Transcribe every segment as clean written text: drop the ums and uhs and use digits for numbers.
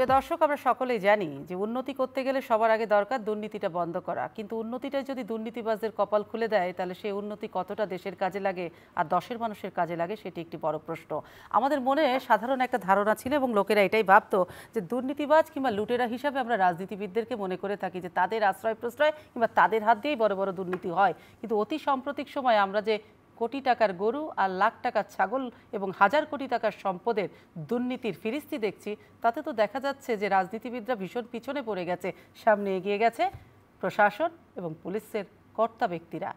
প্রিয় দর্শক, আমরা সকলেই জানি যে উন্নতি করতে গেলে সবার আগে দরকার দুর্নীতিটা বন্ধ করা। কিন্তু উন্নতিটা যদি দুর্নীতিবাজদের কপাল খুলে দেয়, তাহলে সেই উন্নতি কতটা দেশের কাজে লাগে আর দশের মানুষের কাজে লাগে, সেটি একটি বড় প্রশ্ন। আমাদের মনে সাধারণ একটা ধারণা ছিল এবং লোকেরা এটাই ভাবতো যে দুর্নীতিবাজ কিংবা লুটেরা হিসাবে আমরা রাজনীতিবিদদেরকে মনে করে থাকি যে তাদের আশ্রয় প্রশ্রয় কিংবা তাদের হাত দিয়েই বড় বড় দুর্নীতি হয়। কিন্তু অতি সাম্প্রতিক সময় আমরা যে কোটি টাকার গরু আর লাখ টাকার ছাগল এবং হাজার কোটি টাকার সম্পদের দুর্নীতির ফিরিস্তি দেখছি, তাতে তো দেখা যাচ্ছে যে রাজনীতিবিদরা ভীষণ পিছনে পড়ে গেছে, সামনে এগিয়ে গেছে প্রশাসন এবং পুলিশের কর্তা ব্যক্তিরা।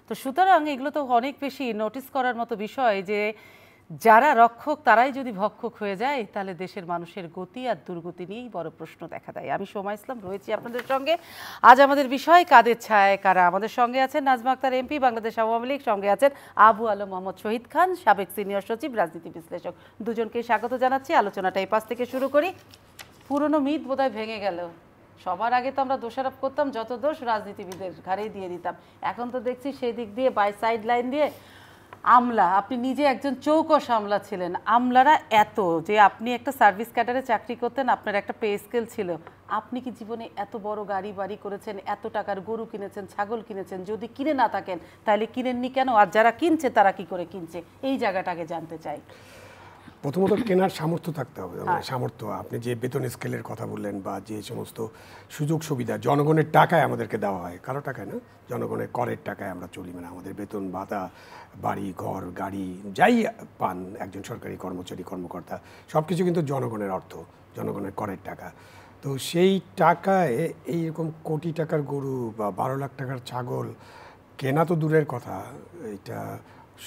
তো সুতরাং এগুলো তো অনেক বেশি নোটিস করার মতো বিষয় যে যারা রক্ষক তারাই যদি ভক্ষক হয়ে যায়, তাহলে দেশের মানুষের গতি আর দুর্গতি নিয়েই বড় প্রশ্ন দেখা দেয়। আমি সোমা ইসলাম রয়েছি আপনাদের সঙ্গে। আজ আমাদের বিষয় কাদের ছায়ায় কারা। আমাদের সঙ্গে আছেন নাজমা আক্তার এমপি, বাংলাদেশ আওয়ামী লীগ। সঙ্গে আছেন আবু আলম মোহাম্মদ শহীদ খান, সাবেক সিনিয়র সচিব, রাজনীতি বিশ্লেষক। দুজনকে স্বাগত জানাচ্ছি। আলোচনাটা এই পাশ থেকে শুরু করি। পুরনো মিথ বোধহয় ভেঙে গেল। সবার আগে তো আমরা দোষারোপ করতাম, যত দোষ রাজনীতিবিদের ঘাড়েই দিয়ে দিতাম। এখন তো দেখছি সেই দিক দিয়ে বাই সাইড লাইন দিয়ে আমলা, আপনি নিজে একজন চৌকস আমলা ছিলেন। আমলারা এত যে আপনি একটা সার্ভিস ক্যাডারে চাকরি করতেন, আপনার একটা পে স্কেল ছিল। আপনি কি জীবনে এত বড় গাড়ি বাড়ি করেছেন, এত টাকার গরু কিনেছেন, ছাগল কিনেছেন? যদি কিনে না থাকেন তাহলে কিনেননি কেন? আর যারা কিনছে তারা কি করে কিনছে, এই জায়গাটাকে জানতে চাই। প্রথমত কেনার সামর্থ্য থাকতে হবে। সামর্থ্য, আপনি যে বেতন স্কেলের কথা বললেন বা যে সমস্ত সুযোগ সুবিধা জনগণের টাকায় আমাদেরকে দেওয়া হয়, কারো টাকায় না, জনগণের করের টাকায় আমরা চলি। মানে আমাদের বেতন ভাতা, বাড়ি ঘর গাড়ি যাই পান একজন সরকারি কর্মচারী কর্মকর্তা, সব কিছু কিন্তু জনগণের অর্থ, জনগণের করের টাকা। তো সেই টাকায় এইরকম কোটি টাকার গরু বা 12 লাখ টাকার ছাগল কেনা তো দূরের কথা, এটা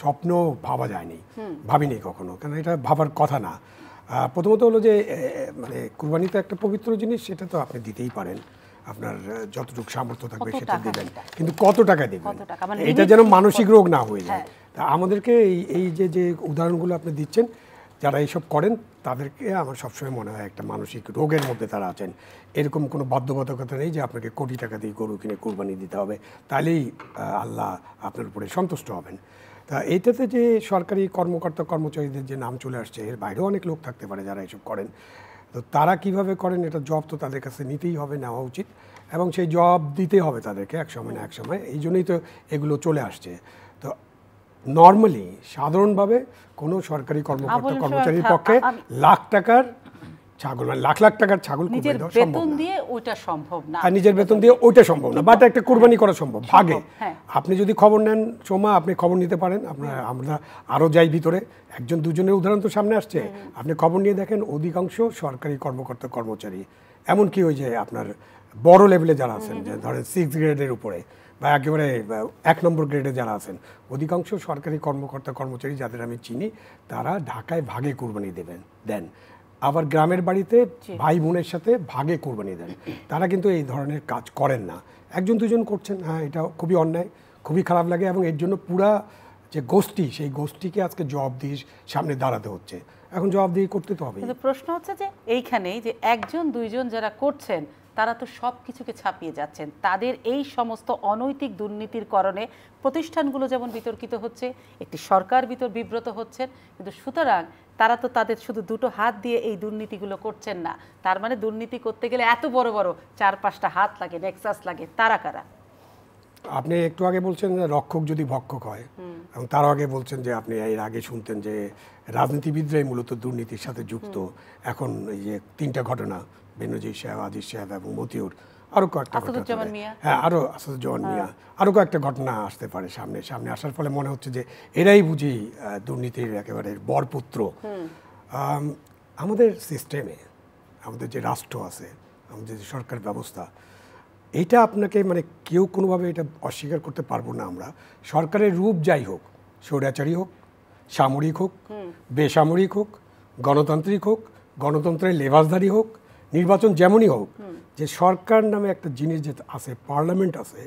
স্বপ্ন ভাবা যায়নি, ভাবিনি কখনো, কারণ এটা ভাবার কথা না। প্রথমত হলো যে মানে কুরবানি তো একটা পবিত্র জিনিস, সেটা তো আপনি দিতেই পারেন, আপনার যতটুকু সামর্থ্য থাকবে সেটা দেবেন, কিন্তু কত টাকা দেবেন এটা যেন মানসিক রোগ না হয়ে যায়। তা আমাদেরকে এই যে উদাহরণগুলো আপনি দিচ্ছেন, যারা এইসব করেন তাদেরকে আমার সবসময় মনে হয় একটা মানসিক রোগের মধ্যে তারা আছেন। এরকম কোনো বাধ্যবাধকতা নেই যে আপনাকে কোটি টাকা দিয়ে গরু কিনে কুরবানি দিতে হবে, তাহলেই আল্লাহ আপনার উপরে সন্তুষ্ট হবেন। তা এইটাতে যে সরকারি কর্মকর্তা কর্মচারীদের যে নাম চলে আসছে, এর বাইরেও অনেক লোক থাকতে পারে যারা এইসব করেন। তো তারা কিভাবে করেন, এটা জব তো তাদের কাছে নিতেই হবে, নেওয়া উচিত, এবং সেই জব দিতে হবে তাদেরকে এক সময় না এক সময়। এই জন্যই তো এগুলো চলে আসছে। তো নর্মালি সাধারণভাবে কোনো সরকারি কর্মকর্তা কর্মচারীর পক্ষে লাখ টাকার ছাগল, মানে লাখ লাখ টাকার ছাগল নিজের বেতন দিয়ে ওইটা সম্ভব না, আর নিজের বেতন দিয়ে ওইটা সম্ভব না, বাট একটা কুরবানি করা সম্ভব ভাগে। আপনি যদি খবর নেন সোমা, আপনি খবর নিতে পারেন, আমরা আরও যাই ভিতরে, একজন দুজনের উদাহরণ তো সামনে আসছে, আপনি খবর নিয়ে দেখেন অধিকাংশ সরকারি কর্মকর্তা কর্মচারী, এমনকি ওই যে আপনার বড় লেভেলে যারা আছেন, যে ধরেন 6 গ্রেডের উপরে বা একেবারে 1 নম্বর গ্রেডে যারা আছেন, অধিকাংশ সরকারি কর্মকর্তা কর্মচারী যাদের আমি চিনি, তারা ঢাকায় ভাগে কুরবানি দেন, আবার গ্রামের বাড়িতে ভাই বোনের সাথে ভাগে কুরবানি দেন। তারা কিন্তু এই ধরনের কাজ করেন না, একজন দুজন করছেন। হ্যাঁ, এটা খুবই অন্যায়, খুবই খারাপ লাগে, এবং এর জন্য পুরা যে গোষ্ঠী, সেই গোষ্ঠীকে আজকে জবাবদিহির সামনে দাঁড়াতে হচ্ছে। এখন জবাবদিহি করতে তো হবে। কিন্তু প্রশ্ন হচ্ছে যে এইখানেই যে একজন দুইজন যারা করছেন, তারা তো সব কিছুকে ছাপিয়ে যাচ্ছেন। তাদের এই সমস্ত অনৈতিক দুর্নীতির কারণে প্রতিষ্ঠানগুলো যেমন বিতর্কিত হচ্ছে, একটি সরকার বিব্রত হচ্ছেন। কিন্তু সুতরাং তারা তো তাদের শুধু দুটো হাত দিয়ে এই দুর্নীতিগুলো করছেন না। তার মানে দুর্নীতি করতে গেলে এত বড় বড় 4-5টা হাত লাগে, নেক্সাস লাগে। তারা কারা? আপনি একটু আগে বলছেন যে রক্ষক যদি ভক্ষক হয়, এবং তার আগে বলছেন যে আপনি এর আগে শুনতেন যে রাজনীতিবিদরাই মূলত দুর্নীতির সাথে যুক্ত। এখন এই যে 3টা ঘটনা, বেনজির সাহেব, আজিজ সাহেব এবং মতিউর, আরও কয়েকটা ঘটনা, হ্যাঁ আরও আসাদুজ্জামান মিয়া, আরও কয়েকটা ঘটনা আসতে পারে সামনে আসার ফলে মনে হচ্ছে যে এরাই বুঝি দুর্নীতির একেবারে বরপুত্র। আমাদের সিস্টেমে, আমাদের যে রাষ্ট্র আছে, আমাদের যে সরকার ব্যবস্থা, এইটা আপনাকে মানে কেউ কোনোভাবে এটা অস্বীকার করতে পারবো না। আমরা সরকারের রূপ যাই হোক, স্বৈরাচারী হোক, সামরিক হোক, বেসামরিক হোক, গণতান্ত্রিক হোক, গণতন্ত্রের লেবাসধারী হোক, নির্বাচন যেমনই হোক, যে সরকার নামে একটা জিনিস যে আছে, পার্লামেন্ট আছে,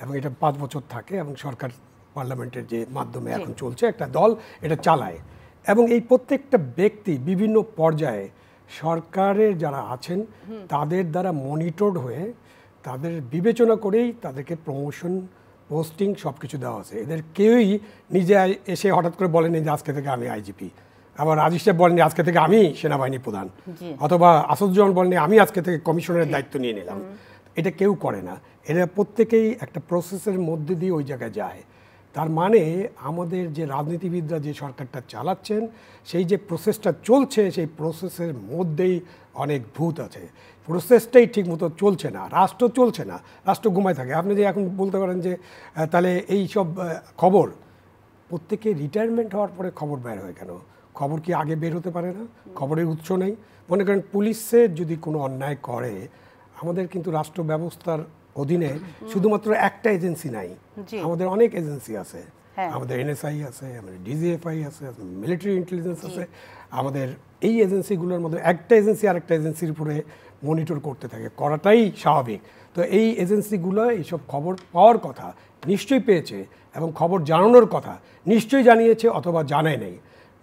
এবং এটা 5 বছর থাকে, এবং সরকার পার্লামেন্টের যে মাধ্যমে এখন চলছে, একটা দল এটা চালায়, এবং এই প্রত্যেকটা ব্যক্তি বিভিন্ন পর্যায়ে সরকারের যারা আছেন তাদের দ্বারা মনিটরড হয়ে, তাদের বিবেচনা করেই তাদেরকে প্রমোশন, পোস্টিং সব কিছু দেওয়া আছে। এদের কেউই নিজে এসে হঠাৎ করে বলেনি যে আজকে থেকে আমি আইজিপি আবার রাজীব সাহেব বলেন আজকে থেকে আমি সেনাবাহিনী প্রধান, অথবা আসাদুজ্জামান বলেন আমি আজকে থেকে কমিশনারের দায়িত্ব নিয়ে নিলাম। এটা কেউ করে না, এরা প্রত্যেকেই একটা প্রসেসের মধ্যে দিয়ে ওই জায়গায় যায়। তার মানে আমাদের যে রাজনীতিবিদরা যে সরকারটা চালাচ্ছেন, সেই যে প্রসেসটা চলছে, সেই প্রসেসের মধ্যেই অনেক ভূত আছে। প্রসেসটাই ঠিকমতো চলছে না, রাষ্ট্র চলছে না, রাষ্ট্র ঘুমায় থাকে। আপনি যে এখন বলতে পারেন যে তাহলে এই সব খবর প্রত্যেকে রিটায়ারমেন্ট হওয়ার পরে খবর বের হয় কেন? খবর কি আগে বের হতে পারে না? খবরের উৎস নেই। মনে করেন পুলিশের যদি কোনো অন্যায় করে, আমাদের কিন্তু রাষ্ট্র ব্যবস্থার অধীনে শুধুমাত্র একটা এজেন্সি নাই, আমাদের অনেক এজেন্সি আছে। আমাদের এনএসআই আছে, আমাদের ডিজিএফআই আছে, মিলিটারি ইন্টেলিজেন্স আছে। আমাদের এই এজেন্সিগুলোর মধ্যে একটা এজেন্সি আরেকটা এজেন্সির উপরে মনিটর করতে থাকে, করাটাই স্বাভাবিক। তো এই এজেন্সিগুলো এইসব খবর পাওয়ার কথা নিশ্চয়ই পেয়েছে, এবং খবর জানানোর কথা নিশ্চয়ই জানিয়েছে, অথবা জানায় নেই।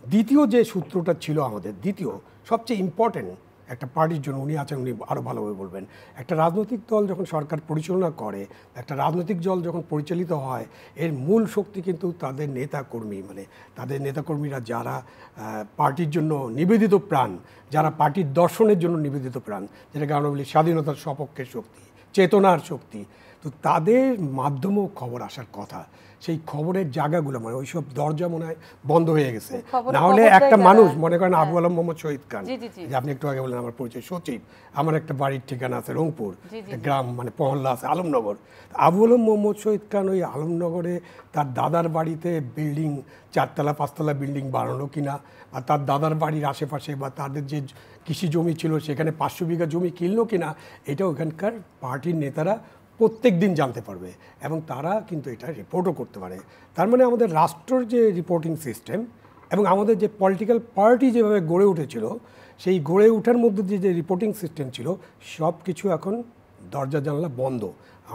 দ্বিতীয় যে সূত্রটা ছিল আমাদের, দ্বিতীয় সবচেয়ে ইম্পর্টেন্ট একটা পার্টির জন্য, উনি আছেন, উনি আরও ভালোভাবে বলবেন। একটা রাজনৈতিক দল যখন সরকার পরিচালনা করে, একটা রাজনৈতিক দল যখন পরিচালিত হয়, এর মূল শক্তি কিন্তু তাদের নেতাকর্মী, মানে তাদের নেতাকর্মীরা যারা পার্টির জন্য নিবেদিত প্রাণ, যারা পার্টির দর্শনের জন্য নিবেদিত প্রাণ, যেটাকে আমরা বলি স্বাধীনতার সপক্ষের শক্তি, চেতনার শক্তি। তো তাদের মাধ্যমেও খবর আসার কথা। সেই খবরের জায়গাগুলো, মানে ওইসব দরজা মনে হয় বন্ধ হয়ে গেছে। না হলে একটা মানুষ, মনে করেন আবু আলম মোহাম্মদ শহীদ খান, যে আপনি একটু আগে বললেন আমার পরিচয় সচিব, আমার একটা বাড়ির ঠিকানা আছে রংপুর, গ্রাম মানে পহল্লা আছে আলমনগর। আবু আলম মোহাম্মদ শহীদ খান ওই আলমনগরে তার দাদার বাড়িতে বিল্ডিং 4তলা 5তলা বিল্ডিং বানানো কিনা, আর তার দাদার বাড়ির আশেপাশে বা তাদের যে কৃষি জমি ছিল সেখানে 500 বিঘা জমি কিনলো কিনা, এটা ওখানকার পার্টির নেতারা প্রত্যেক দিন জানতে পারবে, এবং তারা কিন্তু এটা রিপোর্টও করতে পারে। তার মানে আমাদের রাষ্ট্রের যে রিপোর্টিং সিস্টেম এবং আমাদের যে পলিটিক্যাল পার্টি যেভাবে গড়ে উঠেছিল, সেই গড়ে ওঠার মধ্যে যে রিপোর্টিং সিস্টেম ছিল, সব কিছু এখন দরজা জানলা বন্ধ।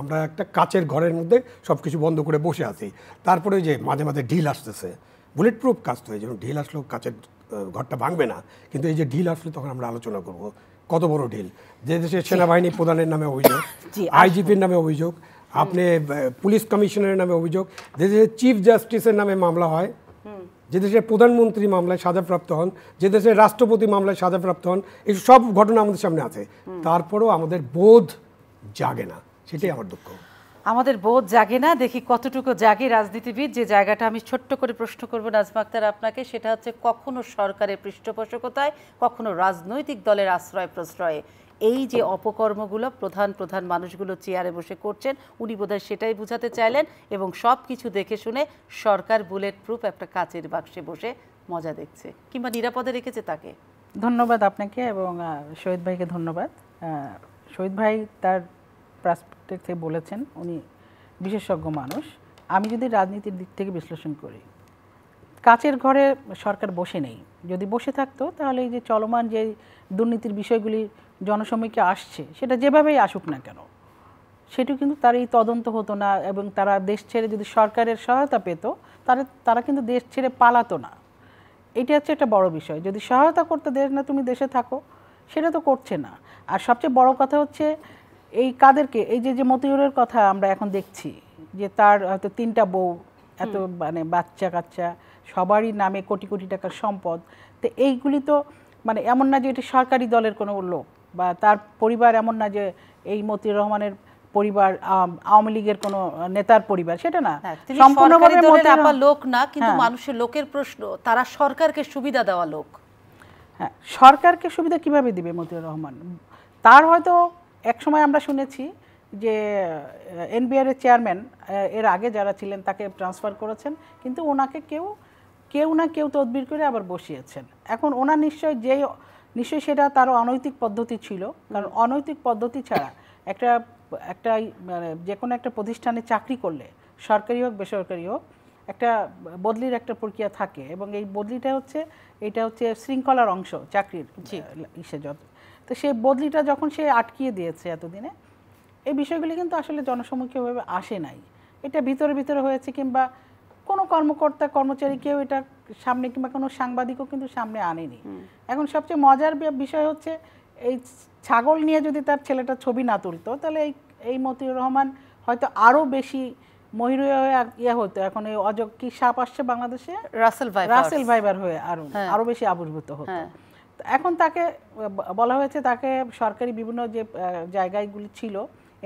আমরা একটা কাচের ঘরের মধ্যে সব কিছু বন্ধ করে বসে আছি। তারপরে যে মাঝে মাঝে ঢিল আসতেছে, বুলেট প্রুফ কাজ তো, এই জন্য ঢিল আসলেও কাচের ঘরটা ভাঙবে না, কিন্তু এই যে ঢিল আসলে তখন আমরা আলোচনা করব কত বড় ঢিল। যে দেশের সেনাবাহিনী প্রধানের নামে অভিযোগ, আইজিপির নামে অভিযোগ, আপনি পুলিশ কমিশনারের নামে অভিযোগ, যে দেশের চিফ জাস্টিসের নামে মামলা হয়, যে দেশের প্রধানমন্ত্রী মামলায় সাজাপ্রাপ্ত হন, যে দেশের রাষ্ট্রপতি মামলায় সাজাপ্রাপ্ত হন, এই সব ঘটনা আমাদের সামনে আছে। তারপরেও আমাদের বোধ জাগে না, সেটাই আমার দুঃখ। আমাদের বোধ জাগে না, দেখি কতটুকু জাগে রাজনীতিবিদ। যে জায়গাটা আমি ছোট্ট করে প্রশ্ন করবো নাজমা আক্তার আপনাকে, সেটা হচ্ছে কখনো সরকারের পৃষ্ঠপোষকতায়, কখনো রাজনৈতিক দলের আশ্রয় প্রশ্রয়ে এই যে অপকর্মগুলো প্রধান প্রধান মানুষগুলো চেয়ারে বসে করছেন, উনি বোধহয় সেটাই বোঝাতে চাইলেন, এবং সব কিছু দেখে শুনে সরকার বুলেট প্রুফ একটা কাচের বাক্সে বসে মজা দেখছে, কিংবা নিরাপদে রেখেছে তাকে। ধন্যবাদ আপনাকে, এবং শহীদ ভাইকে ধন্যবাদ। শহীদ ভাই তার পার্সপেক্টিভ থেকে বলেছেন, উনি বিশেষজ্ঞ মানুষ। আমি যদি রাজনীতির দিক থেকে বিশ্লেষণ করি, কাচের ঘরে সরকার বসে নেই। যদি বসে থাকতো তাহলে এই যে চলমান যে দুর্নীতির বিষয়গুলি জনসমক্ষে আসছে, সেটা যেভাবেই আসুক না কেন, সেটিও কিন্তু তার এই তদন্ত হতো না, এবং তারা দেশ ছেড়ে যদি সরকারের সহায়তা পেত, তারা কিন্তু দেশ ছেড়ে পালাতো না। এটা হচ্ছে একটা বড় বিষয়। যদি সহায়তা করতে দেশ না, তুমি দেশে থাকো, সেটা তো করছে না। আর সবচেয়ে বড় কথা হচ্ছে এই কাদেরকে, এই যে মতিউরের কথা আমরা এখন দেখছি, যে তার হয়তো 3টা বউ, এত মানে বাচ্চা কাচ্চা, সবারই নামে কোটি কোটি টাকার সম্পদ। তো এইগুলি তো মানে এমন না যে এটি সরকারি দলের কোনো লোক, বা তার পরিবার এমন না যে এই মতিউর রহমানের পরিবার আওয়ামী লীগের কোনো নেতার পরিবার, সেটা না। সম্পূর্ণভাবে লোক না, কিন্তু মানুষের লোকের প্রশ্ন, তারা সরকারকে সুবিধা দেওয়া লোক। হ্যাঁ, সরকারকে সুবিধা কিভাবে দিবে মতিউর রহমান? তার হয়তো এক সময় আমরা শুনেছি যে এনবিআর এর চেয়ারম্যান এর আগে যারা ছিলেন তাকে ট্রান্সফার করেছেন, কিন্তু ওনাকে কেউ না কেউ তদবির করে আবার বসিয়েছেন। এখন ওনার নিশ্চয়ই সেটা তারও অনৈতিক পদ্ধতি ছিল, কারণ অনৈতিক পদ্ধতি ছাড়া একটা মানে যে কোনো একটা প্রতিষ্ঠানে চাকরি করলে, সরকারি হোক বেসরকারি হোক, একটা বদলির একটা প্রক্রিয়া থাকে, এবং এই বদলিটা এটা হচ্ছে শৃঙ্খলার অংশ চাকরির ইসে। তো সেই বদলিটা যখন সে আটকিয়ে দিয়েছে এতদিনে, এই বিষয়গুলি কিন্তু আসলে জনসমক্ষভাবে আসে নাই। এটা ভিতরে ভিতরে হয়েছে, কিংবা কোনো কর্মকর্তা কর্মচারী কেউ এটা সামনে, কিংবা কোনো সাংবাদিকও কিন্তু সামনে আনেনি। এখন সবচেয়ে মজার বিষয় হচ্ছে, এই ছাগল নিয়ে যদি তার ছেলেটা ছবি না তুলতো, তাহলে এই মতিউর রহমান হয়তো আরও বেশি মহিরুয়া ইয়ে হতো, এখন এই অজগ কি সাপ আসছে বাংলাদেশে, রাসেল ভাইবার হয়ে আরো বেশি আবির্ভূত হতো। এখন তাকে বলা হয়েছে, তাকে সরকারি বিভিন্ন যে জায়গাগুলি ছিল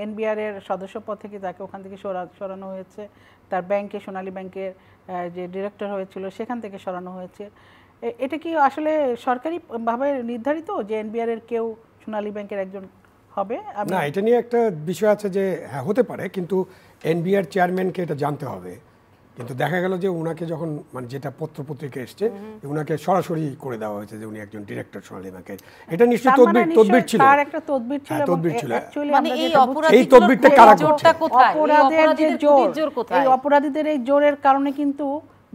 এনবিআর এর সদস্য পদ থেকে তাকে ওখান থেকে সরানো হয়েছে, তার ব্যাংকে সোনালী ব্যাংকের যে ডিরেক্টর হয়েছিল সেখান থেকে সরানো হয়েছে। এটা কি আসলে সরকারিভাবে নির্ধারিত যে এনবিআর এর কেউ সোনালী ব্যাংকের একজন হবে? না, এটা নিয়ে একটা বিষয় আছে যে হ্যাঁ হতে পারে, কিন্তু এনবিআর চেয়ারম্যানকে এটা জানতে হবে। কিন্তু দেখা গেল যে উনাকে যখন মানে যেটা পত্রপত্রিকা এসছে উনাকে সরাসরি করে দেওয়া হয়েছে যে উনি একজন ডিরেক্টর সোনালী ব্যাংকের। এটা নিশ্চয়ই তদবির ছিল, তার একটা তদবির ছিল। তদবির ছিল। মানে এই তদবিরটা কারা করছে? এই অপরাধীদের এই জোরের কারণে কিন্তু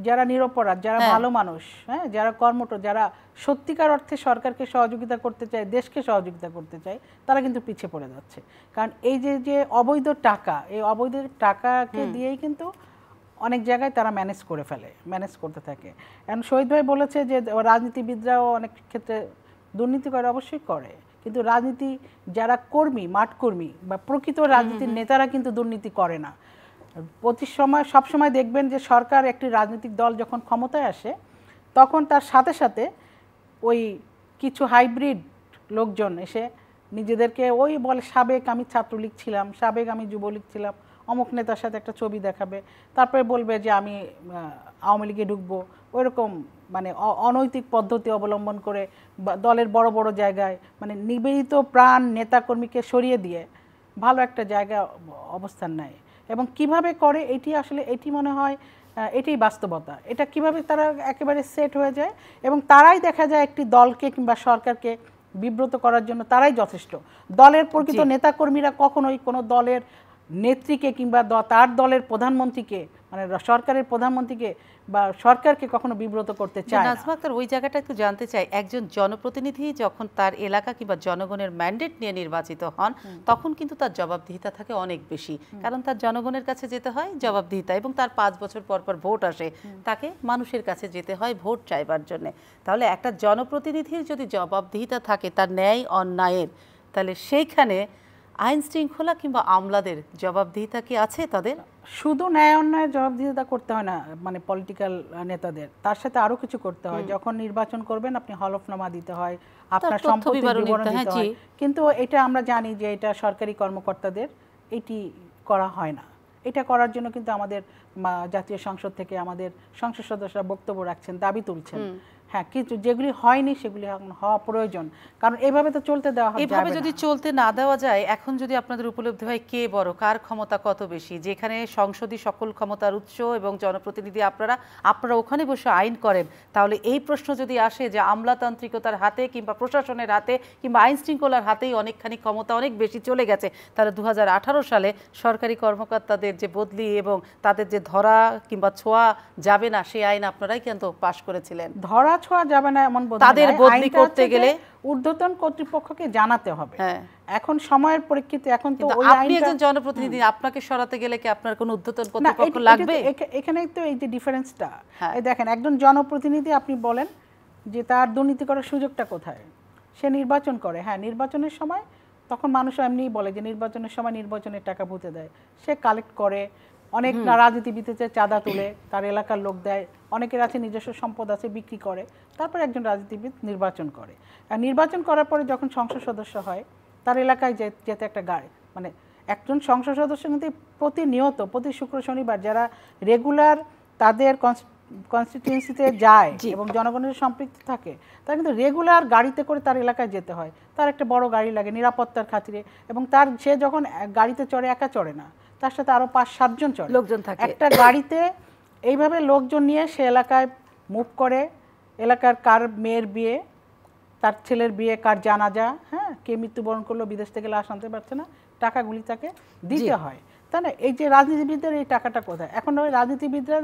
যারা নিরপরাধ, যারা ভালো মানুষ, হ্যাঁ, যারা কর্মঠ, যারা সত্যিকার অর্থে সরকারকে সহযোগিতা করতে চায়, দেশকে সহযোগিতা করতে চায়, তারা কিন্তু পিছিয়ে পড়ে যাচ্ছে। কারণ এই যে অবৈধ টাকা, এই অবৈধ টাকাকে দিয়েই কিন্তু অনেক জায়গায় তারা ম্যানেজ করতে থাকে। এখন শহীদ ভাই বলেছে যে রাজনীতিবিদরাও অনেক ক্ষেত্রে দুর্নীতি করে, অবশ্যই করে, কিন্তু রাজনীতি যারা কর্মী, মাঠ কর্মী বা প্রকৃত রাজনীতির নেতারা কিন্তু দুর্নীতি করে না। সবসময় দেখবেন যে সরকার একটি রাজনৈতিক দল যখন ক্ষমতায় আসে তখন তার সাথে সাথে ওই কিছু হাইব্রিড লোকজন এসে নিজেদেরকে ওই বলে সাবেক আমি ছাত্রলীগ ছিলাম, সাবেক আমি যুবলীগ ছিলাম, অমুক নেতার সাথে একটা ছবি দেখাবে, তারপরে বলবে যে আমি আওয়ামী লীগে ঢুকবো। ওইরকম মানে অনৈতিক পদ্ধতি অবলম্বন করে দলের বড় বড় জায়গায় মানে নিবেদিত প্রাণ নেতাকর্মীকে সরিয়ে দিয়ে ভালো একটা জায়গা অবস্থান নেয়। এবং কিভাবে করে এটি মনে হয় এটাই বাস্তবতা। এটা কিভাবে তারা একেবারে সেট হয়ে যায় এবং তারাই দেখা যায় একটি দলকে কিংবা সরকারকে বিব্রত করার জন্য তারাই যথেষ্ট। দলের প্রকৃত নেতাকর্মীরা কখনোই কোনো দলের নেত্রীকে কিংবা তার দলের প্রধানমন্ত্রীকে মানে সরকারের প্রধানমন্ত্রীকে বা সরকারকে কখনো বিব্রত করতে চায় না। নাজমা আক্তার, ওই জায়গাটা একটু জানতে চাই, একজন জনপ্রতিনিধি যখন তার এলাকা কিংবা জনগণের ম্যান্ডেট নিয়ে নির্বাচিত হন তখন কিন্তু তার জবাবদিহিতা থাকে অনেক বেশি, কারণ তার জনগণের কাছে যেতে হয় জবাবদিহিতা, এবং তার 5 বছর পর পর ভোট আসে, তাকে মানুষের কাছে যেতে হয় ভোট চাইবার জন্য। তাহলে একটা জনপ্রতিনিধির যদি জবাবদিহিতা থাকে তার ন্যায় অন্যায়ের, তাহলে সেইখানে আইন শৃঙ্খলা কিংবা আমলাদের জবাবদিহিতা কি আছে? তাদের শুধু ন্যায় অন্যায় জবাবদিহিতা করতে হয় না, মানে পলিটিক্যাল নেতাদের, তার সাথে আরো কিছু করতে হয়। যখন নির্বাচন করবেন আপনি হলফনামা দিতে হয়, আপনার সম্পত্তির বিবরণ দিতে হয়, কিন্তু এটা আমরা জানি যে এটা সরকারি কর্মকর্তাদের এটি করা হয় না। এটা করার জন্য কিন্তু আমাদের জাতীয় সংসদ থেকে আমাদের সংসদ সদস্যরা বক্তব্য রাখছেন, দাবি তুলছেন। হ্যাঁ, কিন্তু যেগুলি হয়নি সেগুলি হওয়া প্রয়োজন, কারণ এভাবে তো চলতে দেওয়া হবে। এভাবে যদি চলতে না দেওয়া যায়, এখন যদি আপনাদের উপলব্ধি হয় কে বড়, কার ক্ষমতা কত বেশি, যেখানে সংসদই সকল ক্ষমতার উৎস এবং জনপ্রতিনিধি আপনারা ওখানে বসে আইন করেন, তাহলে এই প্রশ্ন যদি আসে যে আমলাতান্ত্রিকতার হাতে কিংবা প্রশাসনের হাতে কিংবা আইন শৃঙ্খলার হাতেই অনেকখানি ক্ষমতা অনেক বেশি চলে গেছে, তাহলে 2018 সালে সরকারি কর্মকর্তাদের যে বদলি এবং তাদের যে ধরা কিংবা ছোঁয়া যাবে না সেই আইন আপনারাই কিন্তু পাশ করেছিলেন। ধরা ছোঁয়া যাবে না এমন তাদের বদলি করতে গেলে ঊর্ধ্বতন কর্তৃপক্ষকে জানাতে হবে। এখন সময়ের পরিপ্রেক্ষিতে এখন তো ওই আপনি একজন জনপ্রতিনিধি, আপনাকে সরাতে গেলে কি আপনার কোনো ঊর্ধ্বতন কর্তৃপক্ষ লাগবে? এখানেই তো এই যে ডিফারেন্সটা, এই দেখেন একজন জনপ্রতিনিধি আপনি বলেন যে তার দুর্নীতি করার সুযোগটা কোথায়? সে নির্বাচন করে, হ্যাঁ নির্বাচনের সময় তখন মানুষ এমনিই বলে যে নির্বাচনের সময় নির্বাচনের টাকা ভূতে দেয়, সে কালেক্ট করে, অনেক রাজনীতিবিদ চাঁদা তুলে তার এলাকার লোক দেয়, অনেকের আছে নিজস্ব সম্পদ আছে বিক্রি করে, তারপর একজন রাজনীতিবিদ নির্বাচন করে। আর নির্বাচন করার পরে যখন সংসদ সদস্য হয় তার এলাকায় যেতে একটা গাড়ি মানে একজন সংসদ সদস্য কিন্তু প্রতিনিয়ত প্রতি শুক্র শনিবার যারা রেগুলার তাদের কনস্টিটিউয়েন্সিতে যায় এবং জনগণের সম্পৃক্ত থাকে তারা কিন্তু রেগুলার গাড়িতে করে তার এলাকায় যেতে হয়। তার একটা বড় গাড়ি লাগে নিরাপত্তার খাতিরে, এবং সে যখন গাড়িতে চড়ে একা চড়ে না, তার সাথে আরো 5-7 জন চড়ে, লোকজন থাকে একটা গাড়িতে। এইভাবে লোকজন নিয়ে সে এলাকায় মুভ করে, এলাকার কার মেয়ের বিয়ে, তার ছেলের বিয়ে, কার জানাজা, হ্যাঁ কে মৃত্যুবরণ করলো, বিদেশ থেকে লাশ আনতে পারছে না, টাকাগুলি তাকে দিতে হয়, তাই না? এই যে রাজনীতিবিদদের এই টাকাটা কোথায়? এখন ওই রাজনীতিবিদরা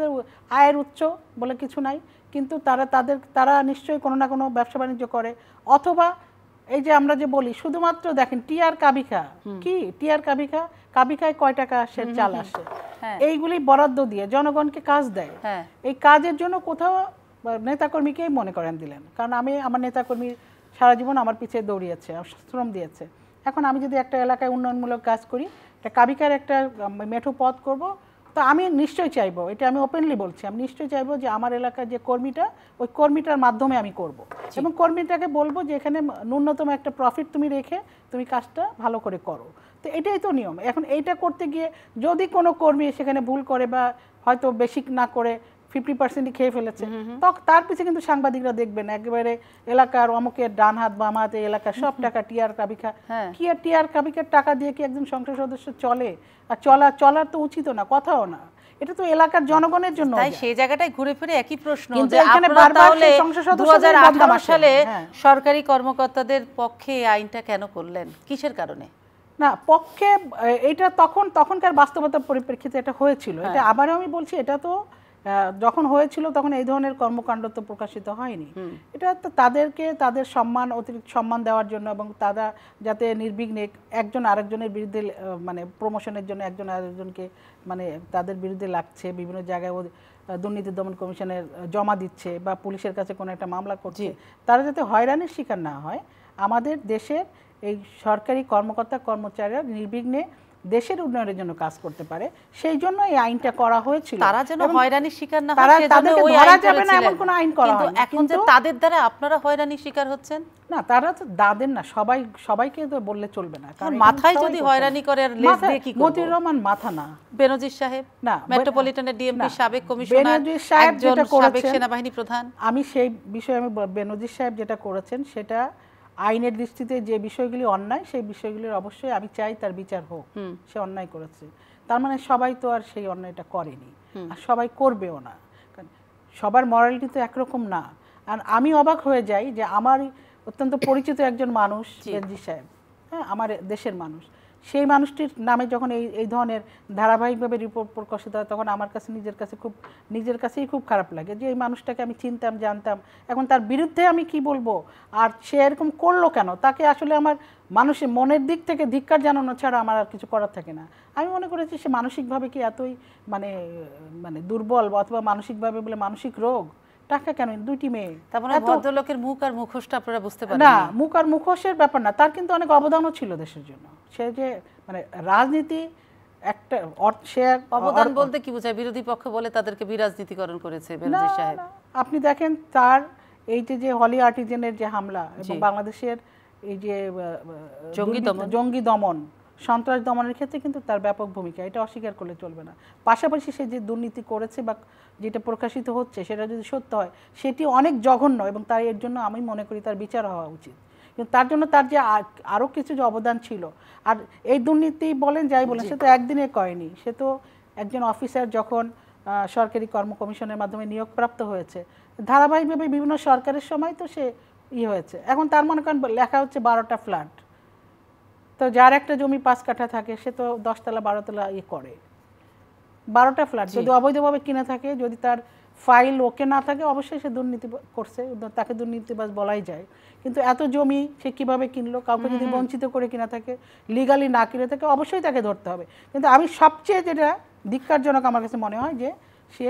আয়ের উৎস বলে কিছু নাই, কিন্তু তারা নিশ্চয়ই কোনো না কোনো ব্যবসা বাণিজ্য করে, অথবা এই যে আমরা যে বলি শুধুমাত্র দেখেন টিআর কাবিখা কি, টিআর কাবিখায় কয় টাকা সে চাল আসে, এইগুলি বরাদ্দ দিয়ে জনগণকে কাজ দেয়। এই কাজের জন্য কোথাও নেতাকর্মীকেই মনে করেন দিলেন, কারণ আমার নেতাকর্মী সারা জীবন আমার পিছিয়ে দৌড়িয়েছে, শ্রম দিয়েছে। এখন আমি যদি একটা এলাকায় উন্নয়নমূলক কাজ করি, একটা কাবিকার একটা মেঠো পথ করব, তো আমি নিশ্চয়ই চাইবো, এটা আমি ওপেনলি বলছি, আমি নিশ্চয়ই চাইবো যে আমার এলাকার যে কর্মীটা, ওই কর্মীটার মাধ্যমে আমি করব এবং কর্মীটাকে বলবো যে এখানে ন্যূনতম একটা প্রফিট তুমি রেখে তুমি কাজটা ভালো করে করো। তো এটাই তো নিয়ম। এখন এইটা করতে গিয়ে যদি কোনো কর্মী সেখানে ভুল করে বা হয়তো বেশি না করে 50% খেয়ে ফেলেছে, তার পিছিয়ে কিন্তু সাংবাদিকরা দেখবেন একেবারে এলাকার অমুকের ডান হাত বাম হাতে এলাকার সব টাকা টিআর কাবিখা। কি আর টিআর কাবিখার টাকা দিয়ে কি একজন সংসদ সদস্য চলে? আর চলার তো উচিত না, কথাও না। এটা তো এলাকার জনগণের জন্য। তাই সেই জায়গাটায় ঘুরে ফিরে একই প্রশ্ন কিন্তু যে এখানে আপনারা বারবার তাহলে সেই সংসদ সদস্যদের 2018 সালে হ্যাঁ। সরকারি কর্মকর্তাদের পক্ষে এই আইনটা কেন করলেন, কিসের কারণে? না পক্ষে এটা তখনকার বাস্তবতার পরিপ্রেক্ষিতে এটা হয়েছিল। এটা আবারও আমি বলছি, এটা তো যখন হয়েছিল তখন এই ধরনের কর্মকাণ্ড তো প্রকাশিত হয়নি। এটা তো তাদেরকে তাদের সম্মান, অতিরিক্ত সম্মান দেওয়ার জন্য এবং তারা যাতে নির্বিঘ্নে একজন আরেকজনের বিরুদ্ধে মানে প্রমোশনের জন্য একজন আরেকজনকে মানে তাদের বিরুদ্ধে লাগছে, বিভিন্ন জায়গায় দুর্নীতি দমন কমিশনের জমা দিচ্ছে বা পুলিশের কাছে কোনো একটা মামলা করছে, তারা যাতে হয়রানির শিকার না হয়। আমাদের দেশের এই সরকারি কর্মকর্তা কর্মচারীরা নির্বিঘ্নে দেশের উন্নয়নের জন্য কাজ করতে পারে, সেই জন্য এই আইনটা করা হয়েছিল। তারা যেন হয়রানির শিকার না হয় তারা সেজন্য তাদেরকে ওই ধরা আইন যাবে না এমন করেছিলেন। কোনো আইন করা কিন্তু হয়নি। এখন যে তাদের দ্বারা আপনারা হয়রানির শিকার হচ্ছেন, না তারা তো দাদের না, সবাইকে তো বললে চলবে না, কারণ মাথায় যদি হয়রানি করে আর লেজ দিয়ে কি করব? মতিউর রহমান মাথা না, বেনজির সাহেব না, মেট্রোপলিটনের ডিএমপি না, সাবেক কমিশনার, বেনজির সাহেব একজন যেটা সাবেক করেছেন, সেনাবাহিনী প্রধান। আমি সেই বিষয়ে বেনজির সাহেব যেটা করেছেন সেটা আইনের দৃষ্টিতে যে বিষয়গুলি অন্যায়, সেই বিষয়গুলির অবশ্যই আমি চাই তার বিচার হোক। সে অন্যায় করেছে, তার মানে সবাই তো আর সেই অন্যায়টা করেনি, আর সবাই করবেও না, কারণ সবার মরালিটি তো একরকম না। আর আমি অবাক হয়ে যাই যে আমার অত্যন্ত পরিচিত একজন মানুষ বেনজির সাহেব, হ্যাঁ, আমার দেশের মানুষ, সেই মানুষটির নামে যখন এই ধরনের ধারাবাহিকভাবে রিপোর্ট প্রকাশিত হয় তখন আমার কাছে নিজের কাছেই খুব খারাপ লাগে যে এই মানুষটাকে আমি চিনতাম, জানতাম, এখন তার বিরুদ্ধে আমি কি বলবো, আর সে এরকম করলো কেন? তাকে আসলে আমার মানুষের মনের দিক থেকে ধিক্কার জানানো ছাড়া আমার আর কিছু করার থাকে না। আমি মনে করেছি সে মানসিকভাবে কি এতই মানে দুর্বল অথবা মানসিকভাবে বলে মানসিক রোগ, টাকা কেন, দুইটি মেয়ে, তার মানে ভদ্রলোকের মুখ আর মুখোশটা আপনারা বুঝতে পারেন না? মুখ আর মুখোশের ব্যাপার না, তার কিন্তু অনেক অবদানও ছিল দেশের জন্য। সে যে মানে রাজনীতি একটা সে অবদান বলতে কি বোঝায়? বিরোধী পক্ষ বলে তাদেরকে বিরাজনীতিকরণ করেছে বেনজির সাহেব। আপনি দেখেন তার এই যে হলি আর্টিজেনের যে হামলা এবং বাংলাদেশের এই যে জঙ্গি দমন, সন্ত্রাস দমনের ক্ষেত্রে কিন্তু তার ব্যাপক ভূমিকা, এটা অস্বীকার করলে চলবে না। পাশাপাশি সে যে দুর্নীতি করেছে বা যেটা প্রকাশিত হচ্ছে সেটা যদি সত্য হয় সেটি অনেক জঘন্য এবং তাই এর জন্য আমি মনে করি তার বিচার হওয়া উচিত। কিন্তু তার জন্য তার যে আরও কিছু যে অবদান ছিল, আর এই দুর্নীতি বলেন যাই বলেন সে তো একদিনে করেনি, সে তো একজন অফিসার যখন সরকারি কর্ম কমিশনের মাধ্যমে নিয়োগপ্রাপ্ত হয়েছে, ধারাবাহিকভাবে বিভিন্ন সরকারের সময় তো সে হয়েছে। এখন তার মনে করেন লেখা হচ্ছে 12টা ফ্ল্যাট, তো যার একটা জমি 5 কাঠা থাকে সে তো 10 তলা 12 তলা করে, 12টা ফ্ল্যাট যদি অবৈধভাবে কিনে থাকে, যদি তার ফাইল ওকে না থাকে, অবশ্যই সে দুর্নীতি করছে, তাকে দুর্নীতিবাজ বলাই যায়। কিন্তু এত জমি সে কিভাবে কিনলো? কাউকে যদি বঞ্চিত করে কিনা থাকে, লিগালি না কিনে থাকে, অবশ্যই তাকে ধরতে হবে। কিন্তু আমি সবচেয়ে যেটা ধিক্কারজনক আমার কাছে মনে হয় যে সে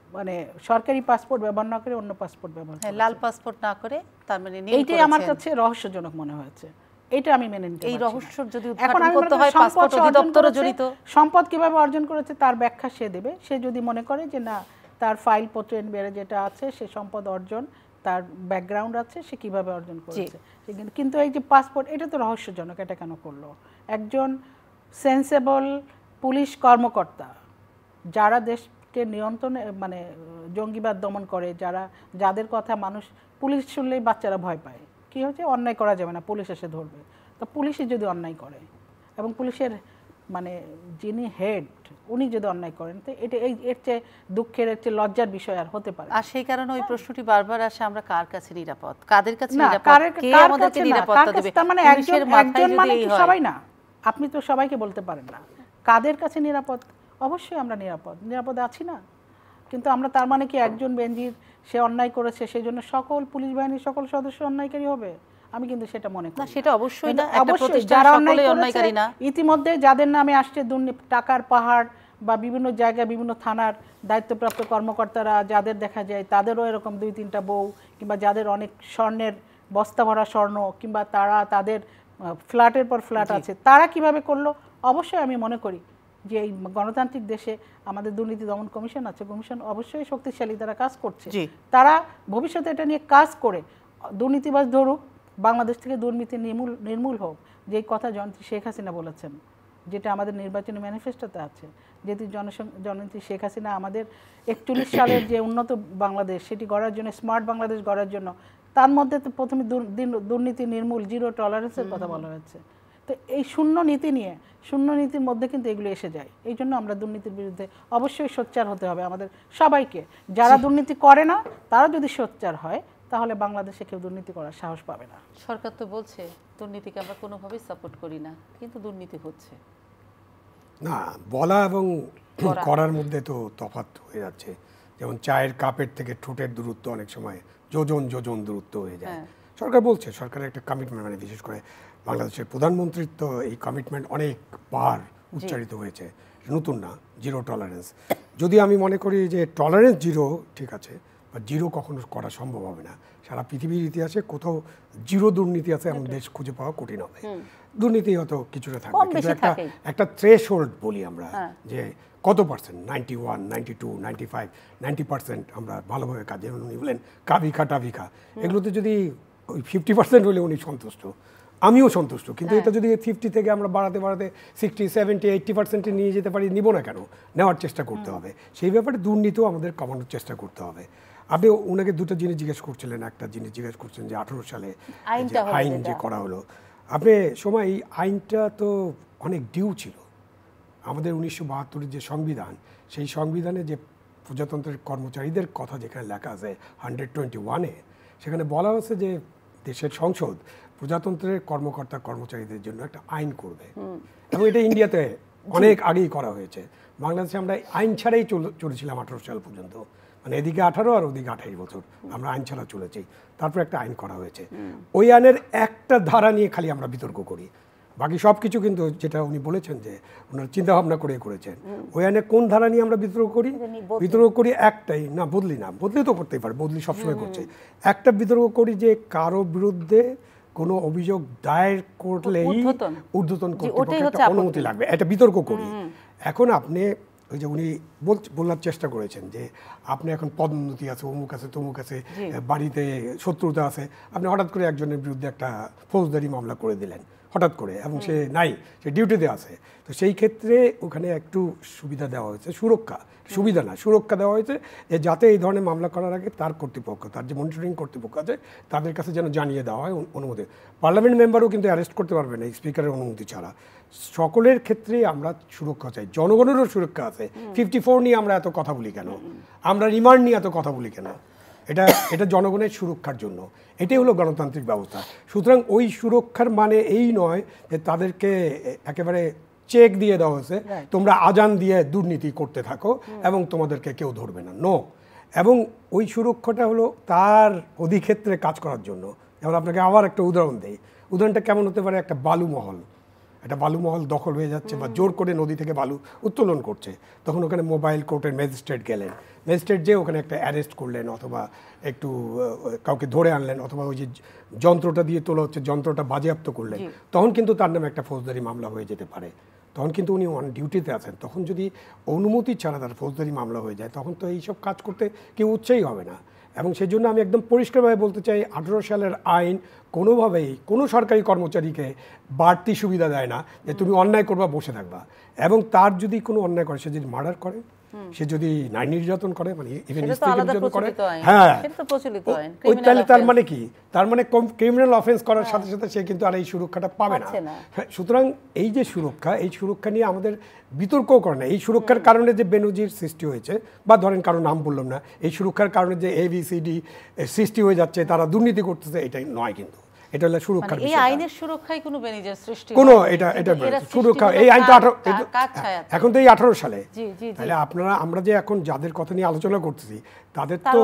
মানে সরকারি পাসপোর্ট ব্যবহার না করে অন্য পাসপোর্ট ব্যবহার করে, লাল পাসপোর্ট না করে, তার মানে এইটাই আমার কাছে রহস্যজনক মনে হয়েছে। এটা আমি মেনে নিতে পারছি না। এই রহস্যর যদি উদ্ঘাটন করতে হয় পাসপোর্ট অধিদপ্তরও জড়িত। সম্পদ কিভাবে অর্জন করেছে তার ব্যাখ্যা সে দেবে। সে যদি মনে করে যে না তার ফাইল পত্র এনবিআর যেটা আছে সে সম্পদ অর্জন, তার ব্যাকগ্রাউন্ড আছে, সে কিভাবে অর্জন করেছে। কিন্তু এই যে পাসপোর্ট, এটা তো রহস্যজনক, এটা কেন করলো? একজন সেন্সেবল পুলিশ কর্মকর্তা যারা দেশকে নিয়ন্ত্রণে মানে জঙ্গিবাদ দমন করে, যাদের কথা মানুষ, পুলিশ শুনলেই বাচ্চারা ভয় পায়, কি হচ্ছে অন্যায় করা যাবে না, পুলিশ এসে ধরবে। তো পুলিশই যদি অন্যায় করে এবং পুলিশের মানে যিনি হেড উনি যদি অন্যায় করেন, তো এটা এর চেয়ে দুঃখের, এর চেয়ে লজ্জার বিষয় আর হতে পারে। আর সেই কারণে ওই প্রশ্নটি বারবার আসে, আমরা কার কাছে নিরাপদ, কাদের কাছে নিরাপদ, কে আমাদেরকে নিরাপত্তা দেবে? তার মানে একজন মানে কি সবাই না, আপনি তো সবাইকে বলতে পারেন না কাদের কাছে নিরাপদ। অবশ্যই আমরা নিরাপদ আছি না, কিন্তু আমরা তার মানে কি একজন বেনজির সে অন্যায় করেছে সেই জন্য সকল পুলিশ বাহিনীর সকল সদস্য অন্যায়কারী হবে? আমি কিন্তু সেটা মনে করি না। সেটা অবশ্যই না, একটা অবশ্যই প্রতিষ্ঠান যারা সকলেই অন্যায়কারী না। ইতিমধ্যে যাদের নামে আসছে টাকার পাহাড় বা বিভিন্ন জায়গায় বিভিন্ন থানার দায়িত্বপ্রাপ্ত কর্মকর্তারা যাদের দেখা যায় তাদেরও এরকম 2-3টা বউ, কিংবা যাদের অনেক স্বর্ণের বস্তা ভরা স্বর্ণ, কিংবা তাদের ফ্ল্যাটের পর ফ্ল্যাট আছে, তারা কিভাবে করলো? অবশ্যই আমি মনে করি যে এই গণতান্ত্রিক দেশে আমাদের দুর্নীতি দমন কমিশন আছে, কমিশন অবশ্যই শক্তিশালী, তারা কাজ করছে, তারা ভবিষ্যতে এটা নিয়ে কাজ করে দুর্নীতিবাজ ধরুক, বাংলাদেশ থেকে দুর্নীতি নির্মূল হোক, যেই কথা জননেত্রী শেখ হাসিনা বলেছেন, যেটা আমাদের নির্বাচনী ম্যানিফেস্টোতে আছে। যেহেতু জননেত্রী শেখ হাসিনা আমাদের 41 সালের যে উন্নত বাংলাদেশ সেটি গড়ার জন্য, স্মার্ট বাংলাদেশ গড়ার জন্য, তার মধ্যে তো প্রথমে দুর্নীতি নির্মূল, জিরো টলারেন্সের কথা বলা হয়েছে। তো এই শূন্য নীতির মধ্যে কিন্তু এগুলো এসে যায়। এই জন্য আমরা দুর্নীতির বিরুদ্ধে অবশ্যই সোচ্চার হতে হবে আমাদের সবাইকে। যারা দুর্নীতি করে না তারা যদি সোচ্চার হয় তাহলে বাংলাদেশে কেউ দুর্নীতি করার সাহস পাবে না। সরকার তো বলছে দুর্নীতিকে আমরা কোনোভাবেই সাপোর্ট করি না, কিন্তু দুর্নীতি হচ্ছে। না, বলা এবং করার মধ্যে তো তফাৎ হয়ে যাচ্ছে। যেমন চায়ের কাপের থেকে ঠোঁটের দূরত্ব অনেক সময় যোজন দূরত্ব হয়ে যায়। সরকার বলছে, সরকারের একটা কমিটমেন্ট, মানে বিশেষ করে বাংলাদেশের প্রধানমন্ত্রীর তো এই কমিটমেন্ট অনেকবার উচ্চারিত হয়েছে, নতুন না, জিরো টলারেন্স। যদি আমি মনে করি যে টলারেন্স জিরো ঠিক আছে, বা জিরো কখনো করা সম্ভব হবে না। সারা পৃথিবীর ইতিহাসে কোথাও জিরো দুর্নীতি আছে এমন দেশ খুঁজে পাওয়া কঠিন হবে। দুর্নীতি হয়তো কিছুটা থাকবে, কিন্তু একটা থ্রেশহোল্ড বলি আমরা, যে কত পার্সেন্ট, 91, 92, 95, 90% আমরা ভালোভাবে কাজ, যেমন উনি বলেন কাভিখা টাভিখা, এগুলোতে যদি ওই 50% হলে উনি সন্তুষ্ট, আমিও সন্তুষ্ট। কিন্তু এটা যদি 50 থেকে আমরা বাড়াতে 60, 70, 80% নিয়ে যেতে পারি, নিব না কেন, নেওয়ার চেষ্টা করতে হবে। সেই ব্যাপারে দুর্নীতিও আমাদের কমানোর চেষ্টা করতে হবে। আপনি ওনাকে দুটো জিনিস জিজ্ঞেস করছিলেন, একটা জিনিস জিজ্ঞেস করছেন যে 18 সালে আইন যে করা হলো, আপনি সময় এই আইনটা তো অনেক ডিউ ছিল। আমাদের 1972-এর যে সংবিধান, সেই সংবিধানে যে প্রজাতন্ত্রের কর্মচারীদের কথা যেখানে লেখা আছে 121-এ, সেখানে বলা হয়েছে যে দেশের সংসদ প্রজাতন্ত্রের কর্মকর্তা কর্মচারীদের জন্য একটা আইন করবে, এবং এটা ইন্ডিয়াতে অনেক আগেই করা হয়েছে। বাংলাদেশে আমরা আইন ছাড়াই চলেছিলাম 18 সাল পর্যন্ত, মানে এদিকে 18 আর ওদিকে 28 বছর আমরা আইন ছাড়া চলেছি। তারপর একটা আইন করা হয়েছে, ওই আইনের একটা ধারা নিয়ে খালি আমরা বিতর্ক করি, বাকি সব কিছু কিন্তু যেটা উনি বলেছেন যে ওনার চিন্তা ভাবনা করে করেছেন। ওই আইনে কোন ধারা নিয়ে আমরা বিতর্ক করি একটাই, না বদলি তো করতেই পারে, বদলি সবসময় করছে। একটা বিতর্ক করি যে কারো বিরুদ্ধে কোনো অভিযোগ দায়ের করলেই ঊর্ধ্বতন কর্তৃপক্ষের অনুমতি লাগবে, এটা বিতর্ক করি। এখন আপনি ওই যে উনি বলার চেষ্টা করেছেন যে আপনি এখন পদোন্নতি আছে, অমুক আছে, তমুক আছে, বাড়িতে শত্রুতা আছে, আপনি হঠাৎ করে একজনের বিরুদ্ধে একটা ফৌজদারি মামলা করে দিলেন হঠাৎ করে, এবং সে নাই, সে ডিউটিতে আছে। তো সেই ক্ষেত্রে ওখানে একটু সুবিধা দেওয়া হয়েছে, সুরক্ষা দেওয়া হয়েছে, যে যাতে এই ধরনের মামলা করার আগে তার কর্তৃপক্ষ, তার যে মনিটরিং কর্তৃপক্ষ আছে, তাদের কাছে যেন জানিয়ে দেওয়া হয় অনুমতি। পার্লামেন্ট মেম্বারও কিন্তু অ্যারেস্ট করতে পারবে না স্পিকারের অনুমতি ছাড়া। সকলের ক্ষেত্রে আমরা সুরক্ষা চাই, জনগণেরও সুরক্ষা আছে। 54 নিয়ে আমরা এত কথা বলি কেন, আমরা রিমান্ড নিয়ে এত কথা বলি কেন? এটা জনগণের সুরক্ষার জন্য, এটাই হলো গণতান্ত্রিক ব্যবস্থা। সুতরাং ওই সুরক্ষার মানে এই নয় যে তাদেরকে একেবারে চেক দিয়ে দেওয়া হয়েছে, তোমরা আজান দিয়ে দুর্নীতি করতে থাকো এবং তোমাদেরকে কেউ ধরবে না, নো। এবং ওই সুরক্ষাটা হলো তার অধিক্ষেত্রে কাজ করার জন্য। যেমন আপনাকে আবার একটা উদাহরণ দেই, উদাহরণটা কেমন হতে পারে, একটা বালুমহল দখল হয়ে যাচ্ছে, বা জোর করে নদী থেকে বালু উত্তোলন করছে, তখন ওখানে মোবাইল কোর্টের ম্যাজিস্ট্রেট গেলেন, ম্যাজিস্ট্রেট যে ওখানে একটা অ্যারেস্ট করলেন, অথবা একটু কাউকে ধরে আনলেন, অথবা ওই যে যন্ত্রটা দিয়ে তোলা হচ্ছে যন্ত্রটা বাজেয়াপ্ত করলেন, তখন কিন্তু তার নামে একটা ফৌজদারি মামলা হয়ে যেতে পারে। তখন কিন্তু উনি অন ডিউটিতে আছেন, তখন যদি অনুমতি ছাড়া তার ফৌজদারি মামলা হয়ে যায়, তখন তো এইসব কাজ করতে কেউ উৎসাহী হবে না। এবং সেই জন্য আমি একদম পরিষ্কারভাবে বলতে চাই, 18 সালের আইন কোনোভাবেই কোনো সরকারি কর্মচারীকে বাড়তি সুবিধা দেয় না যে তুমি অন্যায় করবা বসে থাকবা। এবং তার যদি কোনো অন্যায় করে, সে যদি মার্ডার করে, সে যদি নারী নির্যাতন করে, মানে ইভেন স্ত্রী নির্যাতন করে, হ্যাঁ, তাহলে তার মানে কি, তার মানে ক্রিমিনাল অফেন্স করার সাথে সাথে সে কিন্তু আর এই সুরক্ষাটা পাবে না। সুতরাং এই যে সুরক্ষা, এই সুরক্ষা নিয়ে আমাদের বিতর্কও করে না। এই সুরক্ষার কারণে যে বেনজির সৃষ্টি হয়েছে, বা ধরেন কারো নাম বললাম না, এই সুরক্ষার কারণে যে ABCD সৃষ্টি হয়ে যাচ্ছে, তারা দুর্নীতি করতেছে, এটাই নয়। কিন্তু এটা হলো সুরক্ষার বিষয়। এই আইনের সুরক্ষায় কোনো বেনিজের সৃষ্টি কোনো এটা সুরক্ষা, এই আইন তো এখন তো এই 18 সালে। তাহলে আমরা যে এখন যাদের কথা নিয়ে আলোচনা করতেছি, তাদের তো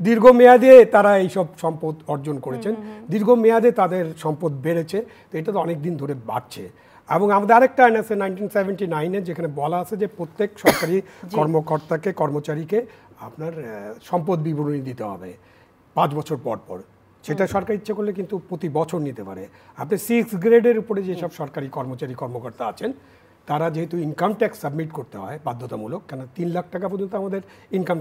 দীর্ঘমেয়াদে তারা এইসব সম্পদ অর্জন করেছেন, দীর্ঘমেয়াদে তাদের সম্পদ বেড়েছে, তো এটা তো অনেক দিন ধরে বাড়ছে। এবং আমাদের আরেকটা আইন আছে 1979-এ, যেখানে বলা আছে যে প্রত্যেক সরকারি কর্মকর্তাকে, কর্মচারীকে আপনার সম্পদ বিবরণী দিতে হবে 5 বছর পর পর। সেটা সরকার ইচ্ছে করলে কিন্তু প্রতি বছর নিতে পারে। আপনি 6 গ্রেডের উপরে যেসব সরকারি কর্মচারী কর্মকর্তা আছেন, তারা যেহেতু ইনকাম ট্যাক্স সাবমিট করতে হয় বাধ্যতামূলক, কেন 3 লাখ টাকা পর্যন্ত আমাদের ইনকাম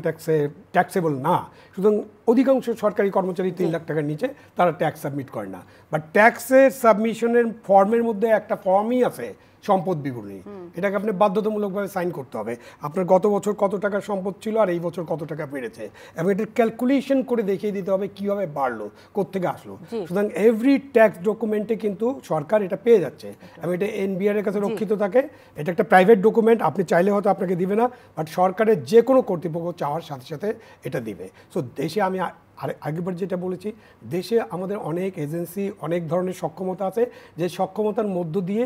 ট্যাক্সেবল না, সুতরাং অধিকাংশ সরকারি কর্মচারী 3 লাখ টাকার নিচে তারা ট্যাক্স সাবমিট করে না। বাট ট্যাক্সের সাবমিশনের ফর্মের মধ্যে একটা ফর্মই আছে সম্পদ বিবরণী, এটাকে আপনি বাধ্যতামূলকভাবে সাইন করতে হবে। আপনার গত বছর কত টাকা সম্পদ ছিল আর এই বছর কত টাকা বেড়েছে, এবং এটার ক্যালকুলেশন করে দেখিয়ে দিতে হবে কীভাবে বাড়লো, কোত্থেকে আসলো। সুতরাং এভরি ট্যাক্স ডকুমেন্টে কিন্তু সরকার এটা পেয়ে যাচ্ছে, এবং এটা NBR এর কাছে রক্ষিত থাকে। এটা একটা প্রাইভেট ডকুমেন্ট, আপনি চাইলে হয়তো আপনাকে দিবে না, বাট সরকারের যে কোনো কর্তৃপক্ষ চাওয়ার সাথে সাথে এটা দিবে। সো দেশে আমি আর আগেবার যেটা বলেছি, দেশে আমাদের অনেক এজেন্সি, অনেক ধরনের সক্ষমতা আছে, যে সক্ষমতার মধ্য দিয়ে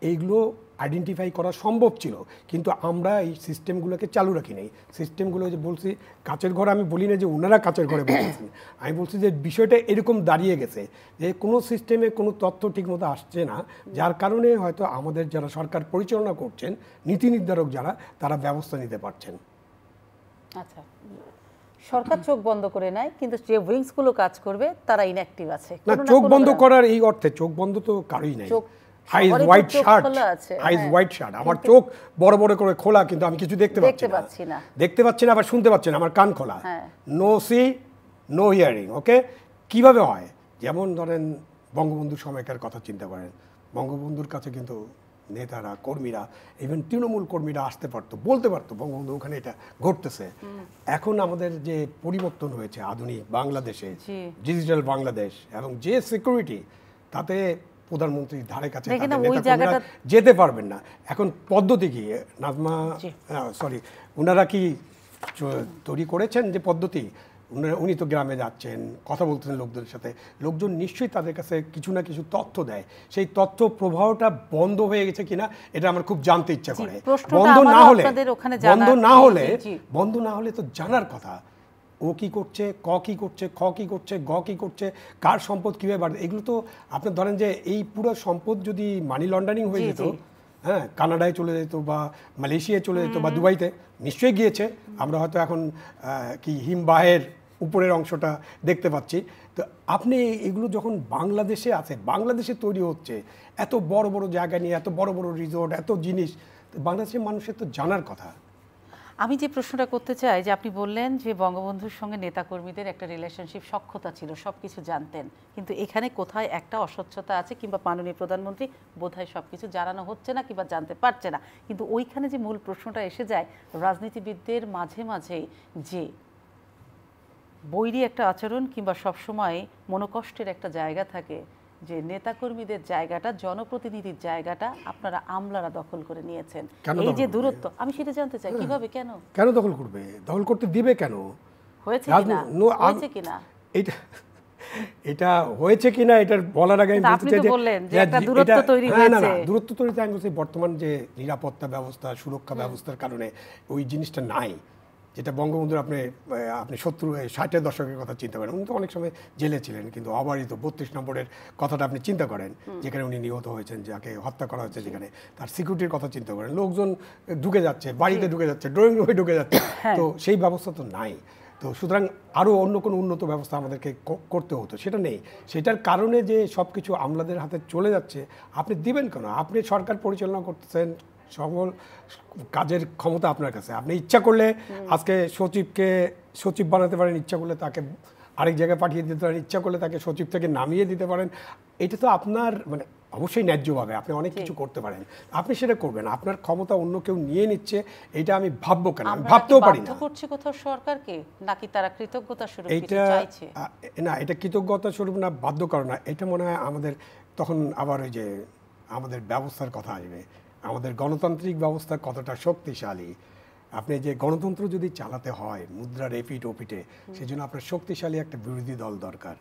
এইগুলো আইডেন্টিফাই করা সম্ভব ছিল, কিন্তু আমরা এই সিস্টেমগুলোকে চালু রাখি নাই। সিস্টেমগুলো যে বলছি কাচের ঘর, আমি বলি না যে ওনারা কাচের ঘরে বসেছেন, আমি বলছি যে বিষয়টা এরকম দাঁড়িয়ে গেছে যে কোনো সিস্টেমে কোনো তথ্য ঠিকমতো আসছে না, যার কারণে হয়তো আমাদের যারা সরকার পরিচালনা করছেন, নীতি নির্ধারক যারা, তারা ব্যবস্থা নিতে পারছেন। আচ্ছা, সরকার চোখ বন্ধ করে নেয়, কিন্তু যে উইংসগুলো কাজ করবে তারা ইনঅ্যাক্টিভ আছে। না, চোখ বন্ধ করার এই অর্থে চোখ বন্ধ তো কারোই নাই। আইজ হোয়াইট শার্ট, আমার চোখ বড় বড় করে খোলা, কিন্তু আমি কিছু দেখতে পাচ্ছি না, আবার শুনতে পাচ্ছি না, আমার কান খোলা। No see no hearing. Okay, কিভাবে হয়? যেমন ধরেন বঙ্গবন্ধুর সময়কার কথা চিন্তা করেন, বঙ্গবন্ধুর কাছে কিন্তু নেতারা, কর্মীরা, ইভেন তৃণমূল কর্মীরা আসতে পারতো, বলতে পারতো বঙ্গবন্ধু ওখানে এটা ঘটতেছে। এখন আমাদের যে পরিবর্তন হয়েছে আধুনিক বাংলাদেশে, ডিজিটাল বাংলাদেশ, এবং যে সিকিউরিটি, তাতে প্রধানমন্ত্রীর ধারে কাছে যেতে পারবেন না। এখন পদ্ধতি কি নাজমা, সরি, ওনারা কি তৈরি করেছেন যে পদ্ধতি? উনি তো গ্রামে যাচ্ছেন, কথা বলতেছেন লোকদের সাথে, লোকজন নিশ্চয়ই তাদের কাছে কিছু না কিছু তথ্য দেয়। সেই তথ্য প্রবাহটা বন্ধ হয়ে গেছে কিনা এটা আমার খুব জানতে ইচ্ছা করে। বন্ধ না হলে তো জানার কথা, ও কি করছে, ক কি করছে, খ কি করছে, গ কি করছে, কার সম্পদ কীভাবে বাড়ছে, এগুলো তো আপনার ধরেন যে এই পুরো সম্পদ যদি মানি লন্ডারিং হয়ে যেত, হ্যাঁ, কানাডায় চলে যেত বা মালয়েশিয়ায় চলে যেত বা দুবাইতে নিশ্চয়ই গিয়েছে। আমরা হয়তো এখন কি হিমবাহের উপরের অংশটা দেখতে পাচ্ছি। তো আপনি এগুলো যখন বাংলাদেশে আছে, বাংলাদেশে তৈরি হচ্ছে, এত বড় বড় জায়গা নিয়ে, এত বড় বড় রিসোর্ট, এত জিনিস, বাংলাদেশের মানুষের তো জানার কথা। আমি যে প্রশ্নটা করতে চাই, যে আপনি বললেন যে বঙ্গবন্ধুর সঙ্গে নেতাকর্মীদের একটা রিলেশনশিপ, সখ্যতা ছিল, সব কিছু জানতেন, কিন্তু এখানে কোথায় একটা অস্বচ্ছতা আছে, কিংবা মাননীয় প্রধানমন্ত্রী বোধহয় সব কিছু জানানো হচ্ছে না কিংবা জানতে পারছে না। কিন্তু ওইখানে যে মূল প্রশ্নটা এসে যায়, রাজনীতিবিদদের মাঝে মাঝে যে বৈরী একটা আচরণ কিংবা সবসময় মনোকষ্টের একটা জায়গা থাকে, যে নেতাকর্মীদের জায়গাটা, জনপ্রতিনিধির জায়গাটা আপনারা আমলারা দখল করে নিয়েছেন। এই যে দূরত্ব, আমি সেটা জানতে চাই, কিভাবে, কেন দখল করবে? দখল করতে দিবে কেন? হয়েছে কিনা এটা হয়েছে কিনা এটার বলার আগে আমি বলতে চাই যে দূরত্ব তৈরি হয়েছে। দূরত্ব তৈরিতে আমি বলছি বর্তমান যে নিরাপত্তা ব্যবস্থা, সুরক্ষা ব্যবস্থার কারণে ওই জিনিসটা নাই, যেটা বঙ্গবন্ধুর আপনি 60-এর দশকের কথা চিন্তা করেন, উনি তো অনেক সময় জেলে ছিলেন, কিন্তু অবারিত 32 নম্বরের কথাটা আপনি চিন্তা করেন, যেখানে উনি নিহত হয়েছেন, যাকে হত্যা করা হয়েছে, যেখানে তার সিকিউরিটির কথা চিন্তা করেন, লোকজন ঢুকে যাচ্ছে, বাড়িতে ঢুকে যাচ্ছে, ড্রয়িং রুমে ঢুকে যাচ্ছে, তো সেই ব্যবস্থা তো নাই। তো সুতরাং আরও অন্য কোনো উন্নত ব্যবস্থা আমাদেরকে করতে হতো, সেটা নেই। সেটার কারণে যে সব কিছু আমলাদের হাতে চলে যাচ্ছে, আপনি দিবেন কেন? আপনি সরকার পরিচালনা করতেছেন, সকল কাজের ক্ষমতা আপনার কাছে। আপনি ইচ্ছা করলে আজকে সচিব বানাতে পারেন, ইচ্ছা করলে তাকে আরেক জায়গায় পাঠিয়ে দিতে পারেন, ইচ্ছা করলে তাকে সচিব থেকে নামিয়ে দিতে পারেন। এটা তো আপনার মানে অবশ্যই ন্যায্যভাবে আপনি অনেক কিছু করতে পারেন, আপনি সেটা করবেন। আপনার ক্ষমতা অন্য কেউ নিয়ে নিচ্ছে, এটা আমি ভাববো কেন? আমি ভাবতেও পারি না। করছে কোথাও সরকারকে, নাকি তারা কৃতজ্ঞতা স্বরূপ কিছু চাইছে? না, এটা কৃতজ্ঞতা স্বরূপ না, বাধ্য করা না। এটা মনে হয় আমাদের তখন আবার ওই যে আমাদের ব্যবস্থার কথা আসবে, আমাদের গণতান্ত্রিক ব্যবস্থা কতটা শক্তিশালী। আপনি যে গণতন্ত্র যদি চালাতে হয় মুদ্রার এপিঠ ওপিঠে, সেজন্য আপনার শক্তিশালী একটা বিরোধী দল দরকার,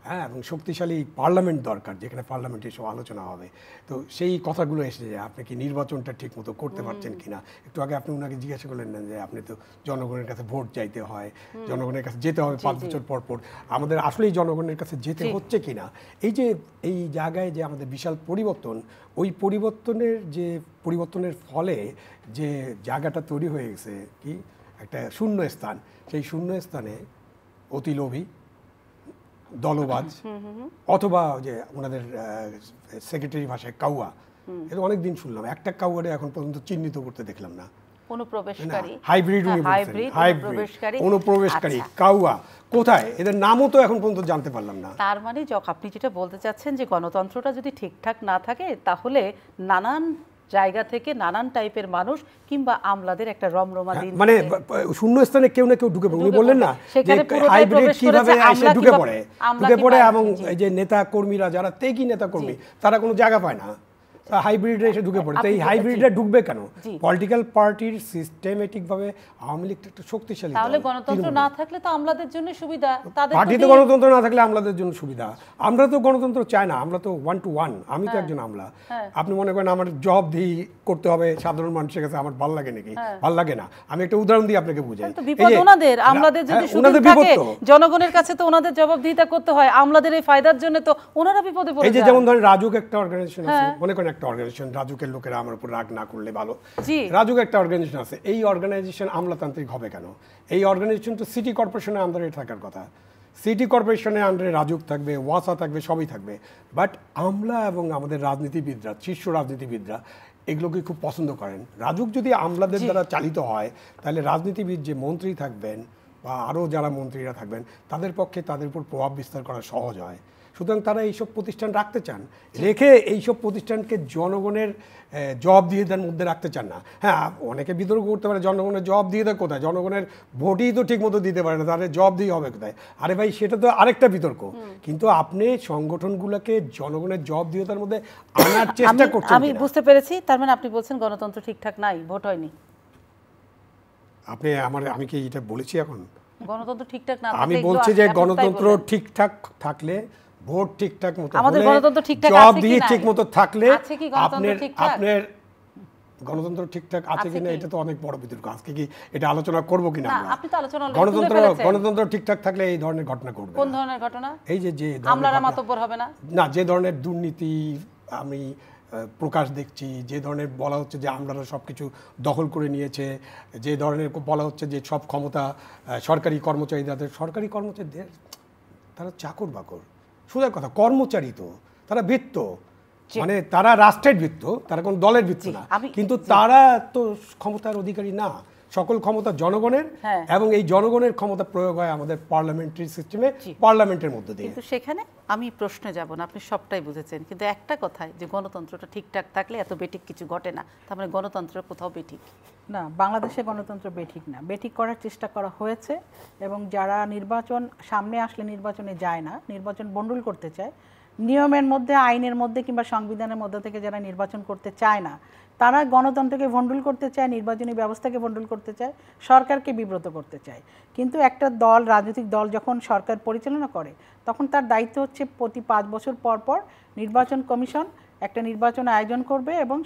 হ্যাঁ, এবং শক্তিশালী পার্লামেন্ট দরকার, যেখানে পার্লামেন্টে সব আলোচনা হবে। তো সেই কথাগুলো এসে যায়, আপনি কি নির্বাচনটা ঠিক মতো করতে পারছেন কিনা। একটু আগে আপনি ওনাকে জিজ্ঞাসা করলেন না যে আপনি তো জনগণের কাছে ভোট চাইতে হয়, জনগণের কাছে যেতে হবে 5 বছর পর পর, আমাদের আসলেই জনগণের কাছে যেতে হচ্ছে কিনা। এই জায়গায় যে আমাদের বিশাল পরিবর্তন, ওই পরিবর্তনের ফলে যে জায়গাটা তৈরি হয়ে গেছে, কি একটা শূন্য স্থান, সেই শূন্য স্থানে অতি লোভী, দলবাজ, অথবা যে ওনাদের সেক্রেটারি ভাষায় কাউয়া, এটা অনেক দিন শুনলাম, একটা কাউয়ারে এখন পর্যন্ত চিহ্নিত করতে দেখলাম না। অনুপ্রবেশকারী, হাইব্রিড অনুপ্রবেশকারী, অনুপ্রবেশকারী কাউয়া কোথায়, এদের নামও তো এখন পর্যন্ত জানতে পারলাম না। তার মানে আপনি যেটা বলতে চাচ্ছেন যে গণতন্ত্রটা যদি ঠিকঠাক না থাকে তাহলে নানান জায়গা থেকে নানান টাইপের মানুষ কিংবা আমলাদের একটা রমরমা দিন, মানে শূন্য স্থানে কেউ না কেউ ঢুকে পড়ে। উনি বললেন না যে হাইব্রিড কিভাবে এসে ঢুকে পড়ে এবং এই যে নেতা কর্মীরা যারা তেগি নেতা কর্মী তারা কোনো জায়গা পায় না, হাইব্রিডে এসে ঢুকে পড়ে। তো এই হাইব্রিডে ঢুকবে কেন? পলিটিক্যাল পার্টির সিস্টেমেটিক ভাবে আওয়ামী লীগ একটা শক্তিশালী, তাহলে গণতন্ত্র না থাকলে তো আমলাদের জন্য সুবিধা, তাদের পার্টিতে গণতন্ত্র না থাকলে আমলাদের জন্য সুবিধা। আমরা তো গণতন্ত্র চাই না, আমরা তো 1 to 1। আমি তো একজন আমলা, আপনি মনে করেন আমার জবাবদিহি করতে হবে সাধারণ মানুষের কাছে, আমার ভালো লাগে নাকি? ভালো লাগে না। আমি একটা উদাহরণ দিয়ে আপনাকে বুঝাই। বিপদ ওনাদের, আমলাদের যদি সুবিধা থাকে জনগণের কাছে তো ওনাদের জবাবদিহিতা করতে হয়, আমলাদের এই ফায়দার জন্য তো ওনারা বিপদে পড়ে যায়। এই যে যেমন ধরেন রাজুক একটা অর্গানাইজেশন আছে, মনে করেন একটা অর্গানাইজেশন, রাজুকের লোকেরা আমার উপর রাগ না করলে ভালো। রাজুক একটা অর্গানাইজেশন আছে, এই অর্গানাইজেশন আমলাতান্ত্রিক হবে কেন? এই অর্গানাইজেশন তো সিটি কর্পোরেশনের আন্ডারে থাকার কথা। সিটি কর্পোরেশনের আন্ডারে রাজুক থাকবে, ওয়াসা থাকবে, সবই থাকবে। বাট আমলা এবং আমাদের রাজনীতিবিদরা, শীর্ষ রাজনীতিবিদরা এগুলোকে খুব পছন্দ করেন। রাজুক যদি আমলাদের দ্বারা চালিত হয় তাহলে রাজনীতিবিদ যে মন্ত্রী থাকবেন বা আরও যারা মন্ত্রীরা থাকবেন তাদের পক্ষে তাদের উপর প্রভাব বিস্তার করা সহজ হয়। সুতরাং তারা এইসব প্রতিষ্ঠান রাখতে চান, রেখে এইসব প্রতিষ্ঠানকে জনগণের জবাবদিহিতার মধ্যে রাখতে চান না। হ্যাঁ, অনেকে বিতর্ক করতে পারে জনগণের জবাবদিহিতা কোথায়, জনগণের ভোটই তো ঠিক মতো দিতে পারে না, তাহলে জবাবদিহি হবে কোথায়? আরে ভাই, সেটা তো আরেকটা বিতর্ক। কিন্তু আপনি সংগঠনগুলোকে জনগণের জবাবদিহিতার মধ্যে আনার চেষ্টা করছেন। আমি বুঝতে পেরেছি, তার মানে আপনি বলছেন গণতন্ত্র ঠিকঠাক নাই, ভোট হয়নি। আমি কি এটা বলেছি এখন? গণতন্ত্র ঠিকঠাক না, আমি বলছি যে গণতন্ত্র ঠিকঠাক থাকলে, ভোট ঠিকঠাক মতো আমাদের হলে, গণতন্ত্র ঠিকঠাক আছে জবাবদিহি কি না, ঠিক মতো থাকলে, আছে কি গণতন্ত্র ঠিকঠাক? আপনার গণতন্ত্র ঠিকঠাক আছে কিনা এটা তো অনেক বড় বিতর্ক। আজকে কি এটা আলোচনা করব কিনা আমরা? আপনি তো আলোচনা গণতন্ত্র ঠিকঠাক থাকলে এই ধরনের ঘটনা ঘটবে। কোন ধরনের ঘটনা? এই যে আমলারা মাতব্বর হবে না, না, যে ধরনের দুর্নীতি আমি প্রকাশ দেখছি, যে ধরনের বলা হচ্ছে যে আমলারা সবকিছু দখল করে নিয়েছে, যে ধরনের বলা হচ্ছে যে সব ক্ষমতা সরকারি কর্মচারীদের, সরকারি কর্মচারীদের তারা চাকর বাকর, সোজা কথা, কর্মচারী তো, তারা বৃত্ত, মানে তারা রাষ্ট্রের বৃত্ত, তারা কোনো দলের বৃত্ত না। কিন্তু তারা তো ক্ষমতার অধিকারী না, সকল ক্ষমতা জনগণের, এবং এই জনগণের ক্ষমতা প্রয়োগ হয় আমাদের পার্লামেন্টারি সিস্টেমে, পার্লামেন্টের মধ্যে দিয়ে। কিন্তু সেখানে আমি প্রশ্নে যাব না, আপনি সবটাই বুঝেছেন, কিন্তু একটা কথাই যে গণতন্ত্রটা ঠিকঠাক থাকলে এত বেঠিক কিছু ঘটে না, তার মানে গণতন্ত্রের কোথাও বেঠিক না। বাংলাদেশে গণতন্ত্র বেঠিক না, বেঠিক করার চেষ্টা করা হয়েছে। এবং যারা নির্বাচন সামনে আসলে নির্বাচনে যায় না, নির্বাচন বন্ডুল করতে চায়, নিয়মের মধ্যে, আইনের মধ্যে কিংবা সংবিধানের মধ্যে থেকে যারা নির্বাচন করতে চায় না, তারা গণতন্ত্রকে ভণ্ডুল করতে চায়, নির্বাচনী ব্যবস্থাকে ভণ্ডুল করতে চায়, সরকারকে বিব্রত করতে চায়। কিন্তু একটা দল, রাজনৈতিক দল যখন সরকার পরিচালনা করে তখন তার দায়িত্ব হচ্ছে প্রতি 5 বছর পর পর নির্বাচন কমিশন একটা নির্বাচন আয়োজন করবে এবং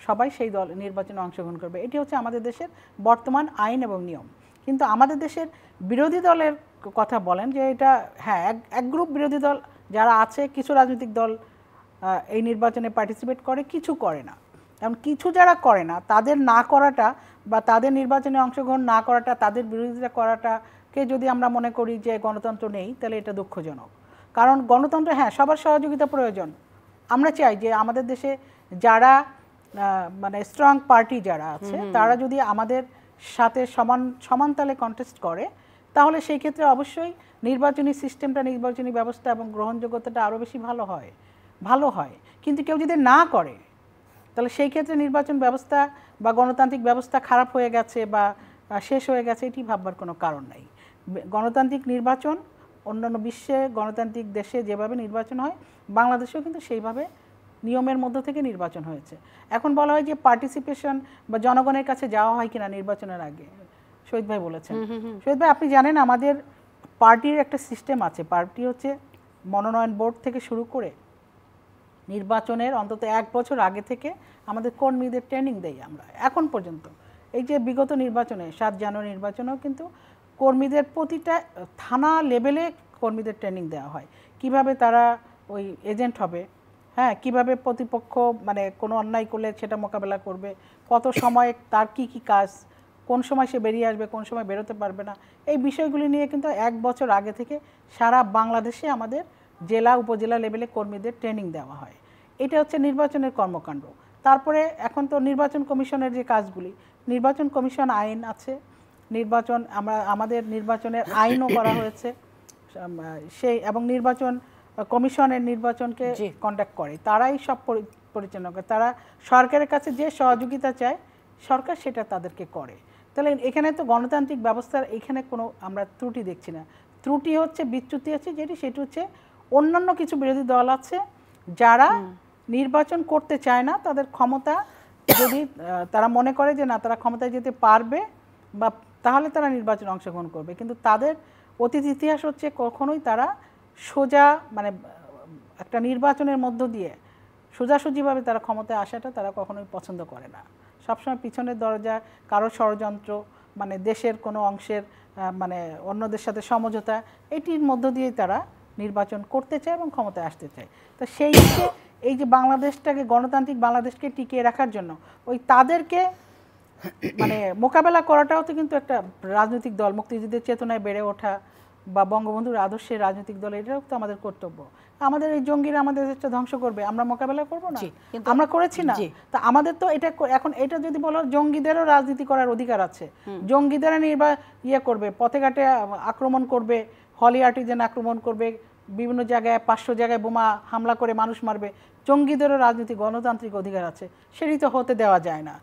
সবাই সেই দল নির্বাচনে অংশগ্রহণ করবে। এটি হচ্ছে আমাদের দেশের বর্তমান আইন এবং নিয়ম। কিন্তু আমাদের দেশের বিরোধী দলের কথা বলেন যে এটা, হ্যাঁ, এক গ্রুপ বিরোধী দল যারা আছে, কিছু রাজনৈতিক দল এই নির্বাচনে পার্টিসিপেট করে, কিছু করে না। কারণ কিছু যারা করে না তাদের না করাটা বা তাদের নির্বাচনে অংশগ্রহণ না করাটা, তাদের বিরোধিতা করাটাকে যদি আমরা মনে করি যে গণতন্ত্র নেই, তাহলে এটা দুঃখজনক। কারণ গণতন্ত্র, হ্যাঁ, সবার সহযোগিতা প্রয়োজন। আমরা চাই যে আমাদের দেশে যারা মানে স্ট্রং পার্টি যারা আছে তারা যদি আমাদের সাথে সমান তালে কন্টেস্ট করে, তাহলে সেই ক্ষেত্রে অবশ্যই নির্বাচনী সিস্টেমটা, নির্বাচনী ব্যবস্থা এবং গ্রহণযোগ্যতাটা আরও বেশি ভালো হয়। কিন্তু কেউ যদি না করে তাহলে সেই ক্ষেত্রে নির্বাচন ব্যবস্থা বা গণতান্ত্রিক ব্যবস্থা খারাপ হয়ে গেছে বা শেষ হয়ে গেছে, এটি ভাববার কোনো কারণ নাই। গণতান্ত্রিক নির্বাচন অন্যান্য বিশ্বে, গণতান্ত্রিক দেশে যেভাবে নির্বাচন হয়, বাংলাদেশেও কিন্তু সেইভাবে নিয়মের মধ্য থেকে নির্বাচন হয়েছে। এখন বলা হয় যে পার্টিসিপেশন বা জনগণের কাছে যাওয়া হয় কিনা নির্বাচনের আগে, শহীদ ভাই বলেছেন। শহীদ ভাই, আপনি জানেন আমাদের পার্টির একটা সিস্টেম আছে। পার্টি হচ্ছে মনোনয়ন বোর্ড থেকে শুরু করে নির্বাচনের অন্তত 1 বছর আগে থেকে আমাদের কর্মীদের ট্রেনিং দেই আমরা এখন পর্যন্ত। এই যে বিগত নির্বাচনে 7 জানুয়ারি নির্বাচনেও কিন্তু কর্মীদের প্রতিটা থানা লেভেলে কর্মীদের ট্রেনিং দেওয়া হয়, কিভাবে তারা ওই এজেন্ট হবে, হ্যাঁ, কিভাবে প্রতিপক্ষ মানে কোনো অন্যায় করলে সেটা মোকাবেলা করবে, কত সময় তার কি কাজ, কোন সময় সে বেরিয়ে আসবে, কোন সময় বেরোতে পারবে না, এই বিষয়গুলি নিয়ে কিন্তু 1 বছর আগে থেকে সারা বাংলাদেশে আমাদের জেলা উপজেলা লেভেলে কর্মীদের ট্রেনিং দেওয়া হয়। এটা হচ্ছে নির্বাচনের কর্মকাণ্ড। তারপরে এখন তো নির্বাচন কমিশনের যে কাজগুলি, নির্বাচন কমিশন আইন আছে, আমাদের নির্বাচনের আইনও করা হয়েছে, সেই এবং নির্বাচন কমিশনের নির্বাচনকে কন্ডাক্ট করে, তারাই সব পরিচালনা করে। তারা সরকারের কাছে যে সহযোগিতা চায় সরকার সেটা তাদেরকে করে। তাহলে এখানে তো গণতান্ত্রিক ব্যবস্থার এখানে কোনো আমরা ত্রুটি দেখছি না। ত্রুটি হচ্ছে, বিচ্যুতি আছে সেটি হচ্ছে অন্যান্য কিছু বিরোধী দল আছে যারা নির্বাচন করতে চায় না, তাদের ক্ষমতা যদি তারা মনে করে যে না তারা ক্ষমতায় যেতে পারবে বা তাহলে তারা নির্বাচনে অংশগ্রহণ করবে, কিন্তু তাদের অতীত ইতিহাস হচ্ছে কখনোই তারা সোজা মানে একটা নির্বাচনের মধ্য দিয়ে সোজাসুজিভাবে তারা ক্ষমতায় আসাটা তারা কখনোই পছন্দ করে না। সবসময় পিছনের দরজা, কারো ষড়যন্ত্র, মানে দেশের কোনো অংশের মানে অন্যদের সাথে সমঝোতা, এটির মধ্য দিয়েই তারা নির্বাচন করতে চায় এবং ক্ষমতায় আসতে চায়। তো সেই এই যে বাংলাদেশটাকে, গণতান্ত্রিক বাংলাদেশকে টিকিয়ে রাখার জন্য ওই তাদেরকে মানে মোকাবেলা করাটাও তো কিন্তু একটা রাজনৈতিক দল, মুক্তিযুদ্ধের চেতনায় বেড়ে ওঠা বা বঙ্গবন্ধুর আদর্শের রাজনৈতিক দল, এটাও তো আমাদের কর্তব্য। আমাদের এই জঙ্গিরা আমাদের দেশটা ধ্বংস করবে, আমরা মোকাবেলা করব না? আমরা করেছি না? তা আমাদের তো এটা এখন এটা যদি বলো জঙ্গিদেরও রাজনীতি করার অধিকার আছে, জঙ্গিদেরা ইয়ে করবে, পথে ঘাটে আক্রমণ করবে, হলি আর্টিজেন আক্রমণ করবে, বিভিন্ন জায়গায় 500 জায়গায় বোমা হামলা করে মানুষ মারবে, জঙ্গিদেরও রাজনীতি গণতান্ত্রিক অধিকার আছে, সেটি তো হতে দেওয়া যায় না।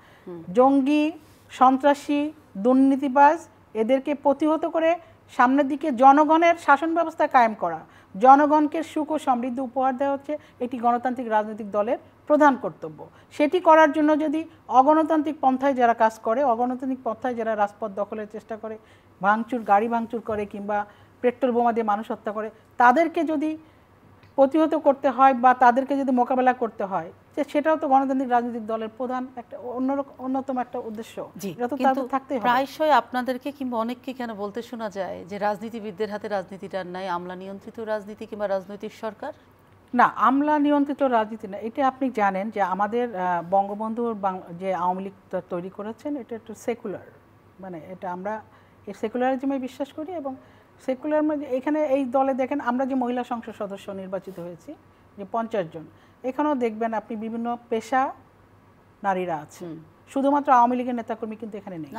জঙ্গি, সন্ত্রাসী, দুর্নীতিবাজ এদেরকে প্রতিহত করে সামনের দিকে জনগণের শাসন ব্যবস্থা কায়েম করা, জনগণকে সুখ ও সমৃদ্ধি উপহার দেওয়া হচ্ছে এটি গণতান্ত্রিক রাজনৈতিক দলের প্রধান কর্তব্য। সেটি করার জন্য যদি অগণতান্ত্রিক পন্থায় যারা কাজ করে, অগণতান্ত্রিক পন্থায় যারা রাজপথ দখলের চেষ্টা করে, গাড়ি ভাঙচুর করে কিংবা পেট্রোল বোমা দিয়ে মানুষ হত্যা করে, তাদেরকে যদি প্রতিহত করতে হয় বা তাদেরকে যদি মোকাবেলা করতে হয়, যে সেটাও তো গণতান্ত্রিক রাজনৈতিক দলের প্রধান একটা অন্যতম একটা উদ্দেশ্য। এটা তো তাদের থাকতেই হবে। প্রায়শই আপনাদেরকে কিংবা অনেককে কেন বলতে শোনা যায় যে রাজনীতিবিদদের হাতে রাজনীতিটার নাই, আমলা নিয়ন্ত্রিত রাজনীতি কিংবা রাজনৈতিক সরকার? না, আমলা নিয়ন্ত্রিত রাজনীতি না। এটা আপনি জানেন যে আমাদের বঙ্গবন্ধুর যে আওয়ামী লীগ তৈরি করেছেন এটা একটু সেকুলার, মানে এটা আমরা এই সেকুলারিজমে বিশ্বাস করি এবং সেকুলার এখানে এই দলে দেখেন আমরা যে মহিলা সংসদ সদস্য নির্বাচিত হয়েছি যে 50 জন, এখানেও দেখবেন আপনি বিভিন্ন পেশা নারীরা আছেন, শুধুমাত্র আওয়ামী লীগের নেতাকর্মী কিন্তু এখানে নেই,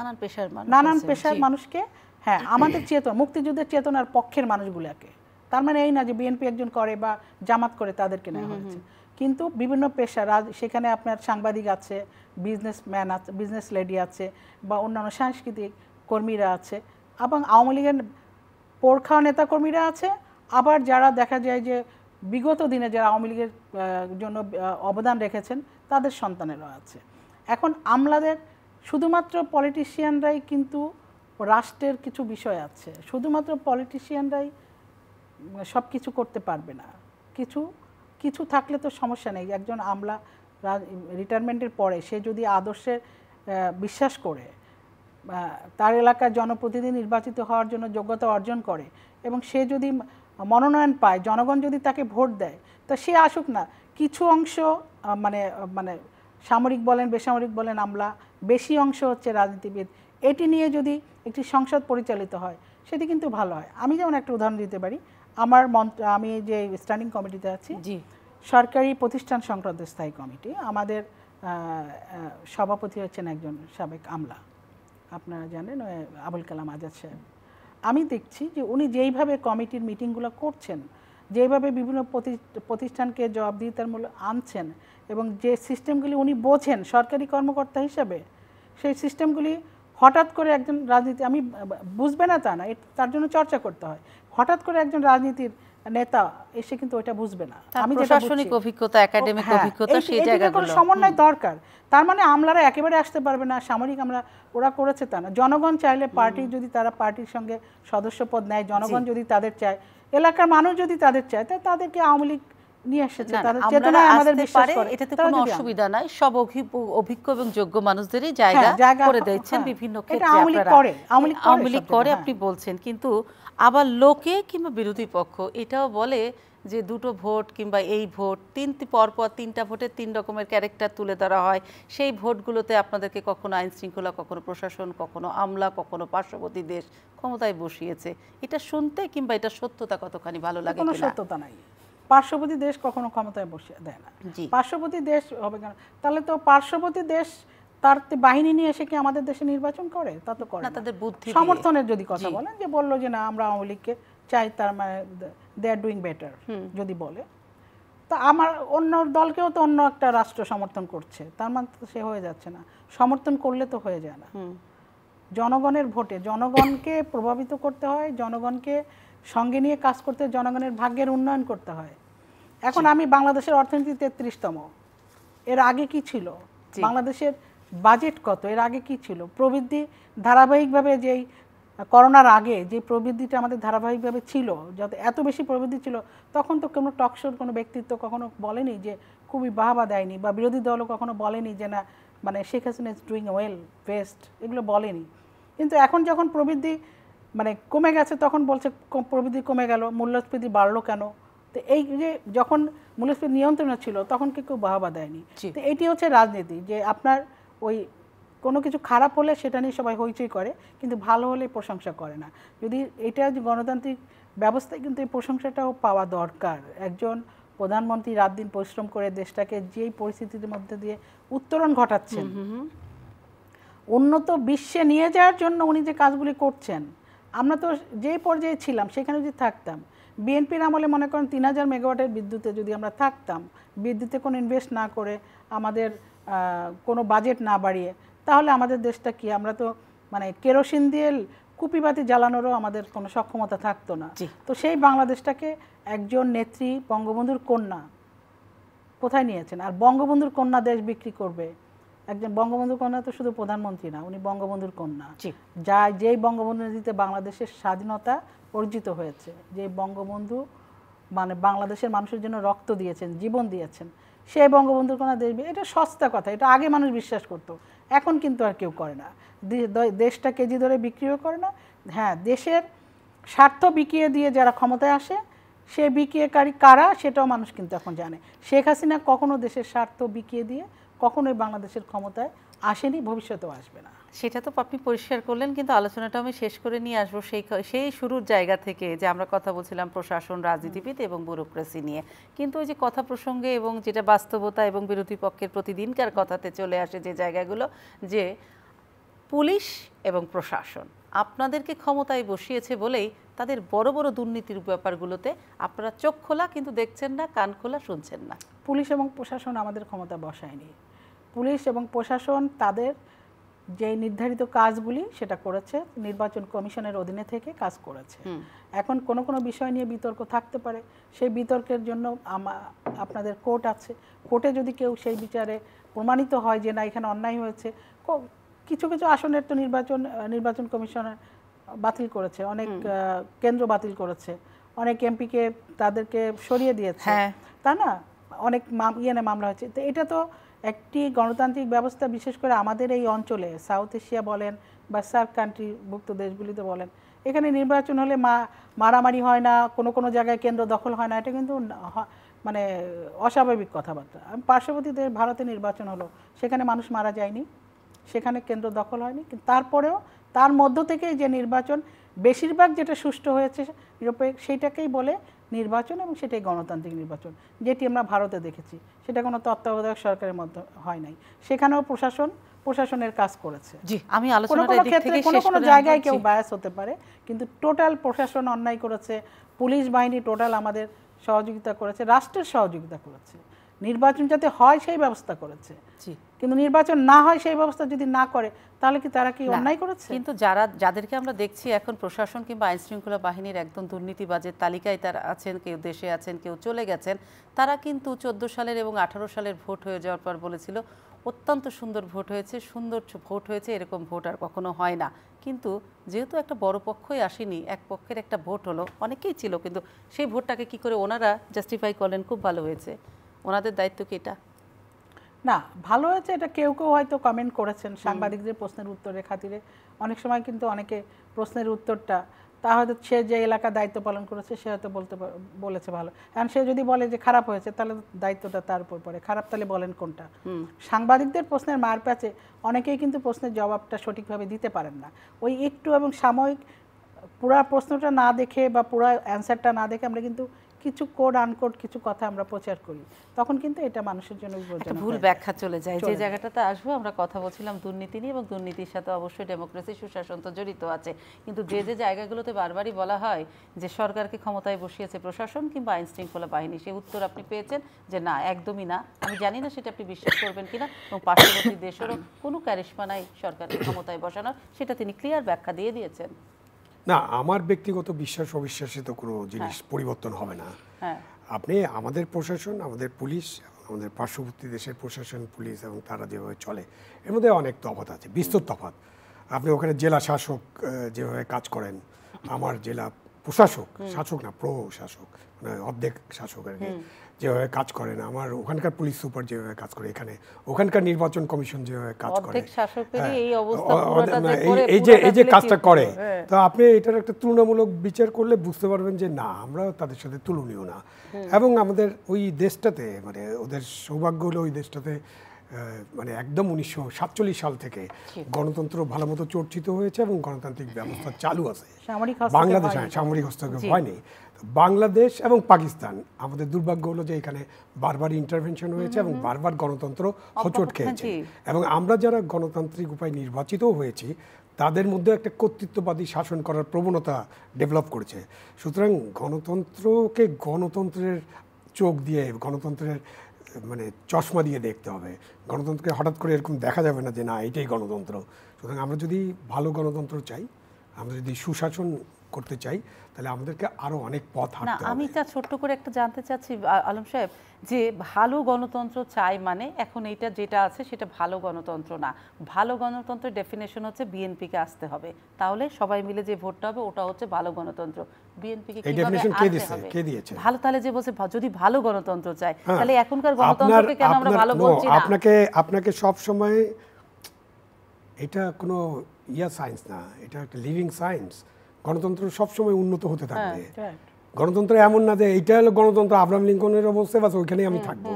নানান পেশার মানুষকে, হ্যাঁ আমাদের মুক্তিযুদ্ধের চেতনার পক্ষের মানুষগুলোকে, তার মানে এই না যে বিএনপি একজন করে বা জামাত করে তাদেরকে নেওয়া হয়েছে, কিন্তু বিভিন্ন পেশা, সেখানে আপনার সাংবাদিক আছে, বিজনেসম্যান আছে, বিজনেস লেডি আছে বা অন্যান্য সাংস্কৃতিক কর্মীরা আছে এবং আওয়ামী লীগের পোরখা নেতাকর্মীরা আছে, আবার যারা দেখা যায় যে বিগত দিনে যারা আওয়ামী লীগের জন্য অবদান রেখেছেন তাদের সন্তানেরা আছে। এখন আমলাদের শুধুমাত্র পলিটিশিয়ানরাই কিন্তু রাষ্ট্রের কিছু বিষয় আছে, শুধুমাত্র পলিটিশিয়ানরাই সব কিছু করতে পারবে না, কিছু থাকলে তো সমস্যা নেই। একজন আমলা রিটায়ারমেন্টের পরে সে যদি আদর্শের বিশ্বাস করে, তার এলাকার জনপ্রতিনিধি নির্বাচিত হওয়ার জন্য যোগ্যতা অর্জন করে এবং সে যদি মনোনয়ন পায়, জনগণ যদি তাকে ভোট দেয়, তা সে আসুক না। কিছু অংশ মানে সামরিক বলেন বেসামরিক বলেন আমলা, বেশি অংশ হচ্ছে রাজনীতিবিদ, এটি নিয়ে যদি একটি সংসদ পরিচালিত হয় সেটি কিন্তু ভালো হয়। আমি যেমন একটা উদাহরণ দিতে পারি, আমি যে স্ট্যান্ডিং কমিটিতে আছি, সরকারি প্রতিষ্ঠান সংক্রান্ত স্থায়ী কমিটি, আমাদের সভাপতি হচ্ছেন একজন সাবেক আমলা, আপনারা জানেন আবুল কালাম আজাদ সাহেব। আমি দেখছি যে উনি যেইভাবে কমিটির মিটিংগুলো করছেন, যেভাবে বিভিন্ন প্রতিষ্ঠানকে জবাবদিহিতার মূল্য আনছেন এবং যে সিস্টেমগুলি উনি বোঝেন সরকারি কর্মকর্তা হিসেবে, সেই সিস্টেমগুলি হঠাৎ করে একজন আমি বুঝবে না তা না, তার জন্য চর্চা করতে হয়। হঠাৎ করে একজন রাজনীতির নেতা এসে কিন্তু ওইটা বুঝবে না। আমি প্রশাসনিক অভিজ্ঞতা, একাডেমিক অভিজ্ঞতা, সেই জায়গাগুলো সমন্বয় দরকার। তার মানে আমলারা একেবারে আসতে পারবে না, সামরিক আমরা ওরা করেছে তা না। জনগণ চাইলে পার্টি যদি তারা পার্টির সঙ্গে সদস্যপদ নেয়, জনগণ যদি তাদের চায়, এলাকার মানুষ যদি তাদের চায়, তাই তাদেরকে আওয়ামী লীগ নিয়ে এসেছে, তাদের চেতনায় আমাদের বিশ্বাস করে, এটাতে কোনো অসুবিধা নাই। সব অভিজ্ঞ এবং যোগ্য মানুষদেরই জায়গা করে দিয়েছেন বিভিন্ন ক্ষেত্রে, আওয়ামী লীগ করে আপনি বলছেন। কিন্তু আবার লোকে কিংবা বিরোধী পক্ষ এটাও বলে যে দুটো ভোট কিংবা এই ভোট, পরপর 3টা ভোটে 3 রকমের ক্যারেক্টার তুলে ধরা হয়, সেই ভোটগুলোতে আপনাদেরকে কখনো আইন শৃঙ্খলা, কখনো প্রশাসন, কখনো আমলা, কখনো পার্শ্ববর্তী দেশ ক্ষমতায় বসিয়েছে। এটা শুনতে কিংবা এটা সত্যতা কতখানি ভালো লাগে? কোনো সত্যতা নাই, পার্শ্ববর্তী দেশ কখনো ক্ষমতায় বসে দেয় না। পার্শ্ববর্তী দেশ হবে কেন? তাহলে তো পার্শ্ববর্তী দেশ তার বাহিনী নিয়ে এসে কি আমাদের দেশে নির্বাচন করে? তা তো করে না। তাদের বুদ্ধি সমর্থনের যদি কথা বলেন, যে বললো যে না আমরা আওয়ামী লীগকে চাই, তার মানে দে আর ডুইং বেটার যদি বলে, তা আমার অন্য দলকেও তো অন্য একটা রাষ্ট্র সমর্থন করছে, তার মানে তো সে হয়ে যাচ্ছে না। সমর্থন করলে তো হয়ে যায় না। জনগণের ভোটে জনগণকে প্রভাবিত করতে হয়, জনগণকে সঙ্গে নিয়ে কাজ করতে, জনগণের ভাগ্যের উন্নয়ন করতে হয়। এখন আমি বাংলাদেশের অর্থনীতি 33তম, এর আগে কি ছিল? বাংলাদেশের বাজেট কত? এর আগে কি ছিল? প্রবৃদ্ধি ধারাবাহিকভাবে, যেই করোনার আগে যে প্রবৃদ্ধিটা আমাদের ধারাবাহিকভাবে ছিল, যত এত বেশি প্রবৃদ্ধি ছিল, তখন তো কোনো টকশোর কোনো ব্যক্তিত্ব কখনো বলেনি যে খুবই বাহবা দেয়নি, বা বিরোধী দলও কখনো বলেনি যে না মানে Sheikh Hasina is doing well, best, এগুলো বলেনি। কিন্তু এখন যখন প্রবৃদ্ধি মানে কমে গেছে, তখন বলছে প্রবৃদ্ধি কমে গেল, মূল্যস্ফীতি বাড়লো কেন? তো এই যে যখন মূল্যস্ফীতি নিয়ন্ত্রণে ছিল, তখন কেউ বাহবা দেয়নি। তো এটি হচ্ছে রাজনীতি, যে আপনার ওই কোনো কিছু খারাপ হলে সেটা নিয়ে সবাই হইচই করে, কিন্তু ভালো হলে প্রশংসা করে না। যদি এটা যে গণতান্ত্রিক ব্যবস্থায়, কিন্তু এই প্রশংসাটাও পাওয়া দরকার। একজন প্রধানমন্ত্রী রাত দিন পরিশ্রম করে দেশটাকে যেই পরিস্থিতির মধ্যে দিয়ে উত্তরণ ঘটাচ্ছেন, উন্নত বিশ্বে নিয়ে যাওয়ার জন্য উনি যে কাজগুলি করছেন, আমরা তো যে পর্যায়ে ছিলাম সেখানে যদি থাকতাম, বিএনপির আমলে মনে করেন 3000 মেগাওয়াটের বিদ্যুতে যদি আমরা থাকতাম, বিদ্যুতে কোনো ইনভেস্ট না করে, আমাদের কোনো বাজেট না বাড়িয়ে, তাহলে আমাদের দেশটা কি, আমরা তো মানে কেরোসিন দিয়ে কুপিবাতি জ্বালানোরও আমাদের কোনো সক্ষমতা থাকতো না। তো সেই বাংলাদেশটাকে একজন নেত্রী, বঙ্গবন্ধুর কন্যা কোথায় নিয়েছেন? আর বঙ্গবন্ধুর কন্যা দেশ বিক্রি করবে? একজন বঙ্গবন্ধুর কন্যা তো শুধু প্রধানমন্ত্রী না, উনি বঙ্গবন্ধুর কন্যা, যেই বঙ্গবন্ধু নীতিতে বাংলাদেশের স্বাধীনতা অর্জিত হয়েছে, যে বঙ্গবন্ধু মানে বাংলাদেশের মানুষের জন্য রক্ত দিয়েছেন, জীবন দিয়েছেন, সেই বঙ্গবন্ধুর কন্যা দেশ, এটা সস্তা কথা, এটা আগে মানুষ বিশ্বাস করতো, এখন কিন্তু আর কেউ করে না। দেশটা কেজি ধরে বিক্রিও করে না। হ্যাঁ, দেশের স্বার্থ বিকিয়ে দিয়ে যারা ক্ষমতায় আসে, সে বিকিয়েকারী কারা সেটাও মানুষ কিন্তু এখন জানে। শেখ হাসিনা কখনো দেশের স্বার্থ বিকিয়ে দিয়ে কখনোই বাংলাদেশের ক্ষমতায় আসেনি, ভবিষ্যতেও আসবে না। সেটা তো আপনি পরিষ্কার করলেন, কিন্তু আলোচনাটা আমি শেষ করে নিয়ে আসবো সেই শুরুর জায়গা থেকে, যে আমরা কথা বলছিলাম প্রশাসন, রাজনীতিবিদ এবং ব্যুরোক্রেসি নিয়ে। কিন্তু ওই যে কথা প্রসঙ্গে এবং যেটা বাস্তবতা এবং বিরোধী পক্ষের প্রতিদিনকার কথাতে চলে আসে যে জায়গাগুলো, যে পুলিশ এবং প্রশাসন আপনাদেরকে ক্ষমতায় বসিয়েছে বলেই তাদের বড় বড় দুর্নীতির ব্যাপারগুলোতে আপনারা চোখ খোলা কিন্তু দেখছেন না, কান খোলা শুনছেন না। পুলিশ এবং প্রশাসন আমাদের ক্ষমতা বসায়নি। পুলিশ এবং প্রশাসন তাদের যে নির্ধারিত কাজগুলি সেটা করেছে, নির্বাচন কমিশনের অধীনে থেকে কাজ করেছে। এখন কোনো কোনো বিষয় নিয়ে বিতর্ক থাকতে পারে, সেই বিতর্কের জন্য আপনাদের কোর্ট আছে। কোর্টে যদি কেউ সেই বিচারে প্রমাণিত হয় যে না এখানে অন্যায় হয়েছে, কিছু কিছু আসনের তো নির্বাচন কমিশনার বাতিল করেছে, অনেক কেন্দ্র বাতিল করেছে, অনেক এমপিকে তাদেরকে সরিয়ে দিয়েছে, তা না, অনেক মামলা হয়েছে। তো এটা তো একটি গণতান্ত্রিক ব্যবস্থা, বিশেষ করে আমাদের এই অঞ্চলে, সাউথ এশিয়া বলেন বা সার্ক কান্ট্রিভুক্ত দেশগুলিতে বলেন, এখানে নির্বাচন হলে মারামারি হয় না, কোনো কোনো জায়গায় কেন্দ্র দখল হয় না, এটা কিন্তু মানে অস্বাভাবিক কথাবার্তা। পার্শ্ববর্তী দেশ ভারতে নির্বাচন হলো, সেখানে মানুষ মারা যায়নি, সেখানে কেন্দ্র দখল হয়নি, কিন্তু তারপরেও তার মধ্য থেকেই যে নির্বাচন বেশিরভাগ যেটা সুষ্ঠু হয়েছে নিরপেক্ষ, সেইটাকেই বলে নির্বাচন, এবং সেটাই গণতান্ত্রিক নির্বাচন, যেটি আমরা ভারতে দেখেছি। সেটা কোনো তত্ত্বাবধায়ক সরকারের মধ্যে হয় নাই, সেখানেও প্রশাসনের কাজ করেছে। আমি কোনো জায়গায় কেউ বায়াস হতে পারে, কিন্তু টোটাল প্রশাসন অন্যায় করেছে, পুলিশ বাহিনী টোটাল আমাদের সহযোগিতা করেছে, রাষ্ট্রের সহযোগিতা করেছে, নির্বাচন যাতে হয় সেই ব্যবস্থা করেছে। কিন্তু নির্বাচন না হয় সেই ব্যবস্থা যদি না করে, তাহলে কি তারা কি অন্যায় করেছে? কিন্তু যাদেরকে আমরা দেখছি এখন প্রশাসন কিংবা আইন শৃঙ্খলা বাহিনীর একদম দুর্নীতিবাজের তালিকায় তারা আছেন, কেউ দেশে আছেন, কেউ চলে গেছেন, তারা কিন্তু 14 সালের এবং 18 সালের ভোট হয়ে যাওয়ার পর বলেছিল অত্যন্ত সুন্দর ভোট হয়েছে, সুন্দর ভোট হয়েছে, এরকম ভোট আর কখনো হয় না। কিন্তু যেহেতু একটা বড় পক্ষই আসেনি, এক পক্ষের একটা ভোট হলো, অনেকেই ছিল, কিন্তু সেই ভোটটাকে কি করে ওনারা জাস্টিফাই করলেন খুব ভালো হয়েছে, ওনাদের দায়িত্ব কি এটা? না, ভালো হয়েছে এটা কেউ কেউ হয়তো কমেন্ট করেছেন সাংবাদিকদের প্রশ্নের উত্তরের খাতিরে। অনেক সময় কিন্তু অনেকে প্রশ্নের উত্তরটা তা হয়তো সে যে এলাকা দায়িত্ব পালন করেছে সে হয়তো বলেছে ভালো, এখন সে যদি বলে যে খারাপ হয়েছে, তাহলে দায়িত্বটা তার উপর পড়ে, খারাপ তাহলে বলেন কোনটা? সাংবাদিকদের প্রশ্নের মার প্যাচে অনেকেই কিন্তু প্রশ্নের জবাবটা সঠিকভাবে দিতে পারেন না, ওই একটু এবং সাময়িক পুরা প্রশ্নটা না দেখে বা পুরা অ্যান্সারটা না দেখে আমরা কিন্তু কিছু কোড আনকোড কিছু কথা আমরা প্রচার করি, তখন কিন্তু এটা মানুষের জন্য একটা বিপজ্জনক ভুল হয়ে যায়। ব্যাখ্যা চলে যায়। যে জায়গাটাতে আসবো, আমরা কথা বলছিলাম দুর্নীতি নিয়ে, এবং দুর্নীতির সাথে অবশ্যই ডেমোক্রেসি, সুশাসন তো জড়িত আছে। কিন্তু যে যে জায়গাগুলোতে বারবারই বলা হয় যে সরকারকে ক্ষমতায় বসিয়েছে প্রশাসন কিংবা আইন শৃঙ্খলা বাহিনী, সেই উত্তর আপনি পেয়েছেন যে না, একদমই না। আমি জানি না সেটা আপনি বিশ্বাস করবেন কিনা, এবং পার্শ্ববর্তী দেশেরও কোনো ক্যারিশমা নাই সরকারকে ক্ষমতায় বসানোর, সেটা তিনি ক্লিয়ার ব্যাখ্যা দিয়ে দিয়েছেন। না, আমার ব্যক্তিগত বিশ্বাস অবিশ্বাসে তো কোনো জিনিস পরিবর্তন হবে না। হ্যাঁ, আপনি আমাদের প্রশাসন, আমাদের পুলিশ, আমাদের পার্শ্ববর্তী দেশের প্রশাসন, পুলিশ এবং তারা যেভাবে চলে, এর মধ্যে অনেক তফাৎ আছে, বিস্তর তফাৎ। আপনি ওখানে জেলা শাসক যেভাবে কাজ করেন, আমার জেলা প্রশাসক, শাসক না প্রশাসক, মানে অর্ধেক শাসক আর কি, যেভাবে কাজ করেন, আমার ওখানকার পুলিশ সুপার যেভাবে কাজ করে, এখানে ওখানকার নির্বাচন কমিশন যেভাবে কাজ করে, অর্ধেক শাসকেরই এই অবস্থা, এই যে কাজটা করে, তো আপনি এটার একটা তুলনামূলক বিচার করলে বুঝতে পারবেন যে না, আমরা তাদের সাথে তুলনীয় না। এবং আমাদের ওই দেশটাতে, মানে ওদের সৌভাগ্য হলো ওই দেশটাতে মানে একদম 1947 সাল থেকে গণতন্ত্র ভালো মতো চর্চিত হয়েছে এবং গণতান্ত্রিক ব্যবস্থা চালু আছে। বাংলাদেশ সামরিক হস্তক্ষেপ হয়নি। বাংলাদেশ এবং পাকিস্তান, আমাদের দুর্ভাগ্য হলো যে এখানে বারবার ইন্টারভেনশন হয়েছে এবং বারবার গণতন্ত্র হোঁচট খেয়েছে। এবং আমরা যারা গণতান্ত্রিক উপায় নির্বাচিত হয়েছি, তাদের মধ্যে একটা কর্তৃত্ববাদী শাসন করার প্রবণতা ডেভেলপ করেছে। সুতরাং গণতন্ত্রকে গণতন্ত্রের চোখ দিয়ে, গণতন্ত্রের মানে চশমা দিয়ে দেখতে হবে। গণতন্ত্রকে হঠাৎ করে এরকম দেখা যাবে না যে না, এটাই গণতন্ত্র। সুতরাং আমরা যদি ভালো গণতন্ত্র চাই, আমরা যদি সুশাসন করতে চাই, তাহলে আমাদেরকে আরো অনেক পথ হাঁটতে হবে। আমি তা ছোট্ট করে একটা জানতে চাচ্ছি আলম সাহেব, যে ভালো গণতন্ত্র চাই মানে এখন এইটা যেটা আছে সেটা ভালো গণতন্ত্র না। ভালো গণতন্ত্রের ডেফিনেশন হচ্ছে বিএনপিকে আসতে হবে, তাহলে সবাই মিলে যে ভোটটা হবে ওটা হচ্ছে ভালো গণতন্ত্র। বিএনপিকে কিভাবে আনতে হবে? কে দিয়েছে ভালো, তাহলে যে বলছে যদি ভালো গণতন্ত্র চাই, তাহলে এখনকার গণতন্ত্রকে কেন আমরা ভালো বলছি না? আপনাকে সব সময়, এটা কোনো সায়েন্স না, এটা একটা লিভিং সায়েন্স। গণতন্ত্র সবসময় উন্নত হতে থাকবে। গণতন্ত্র এমন না যে এইটা হলো গণতন্ত্র, আব্রাহাম লিঙ্কনের অবস্থা, বাস ওইখানেই আমি থাকবো।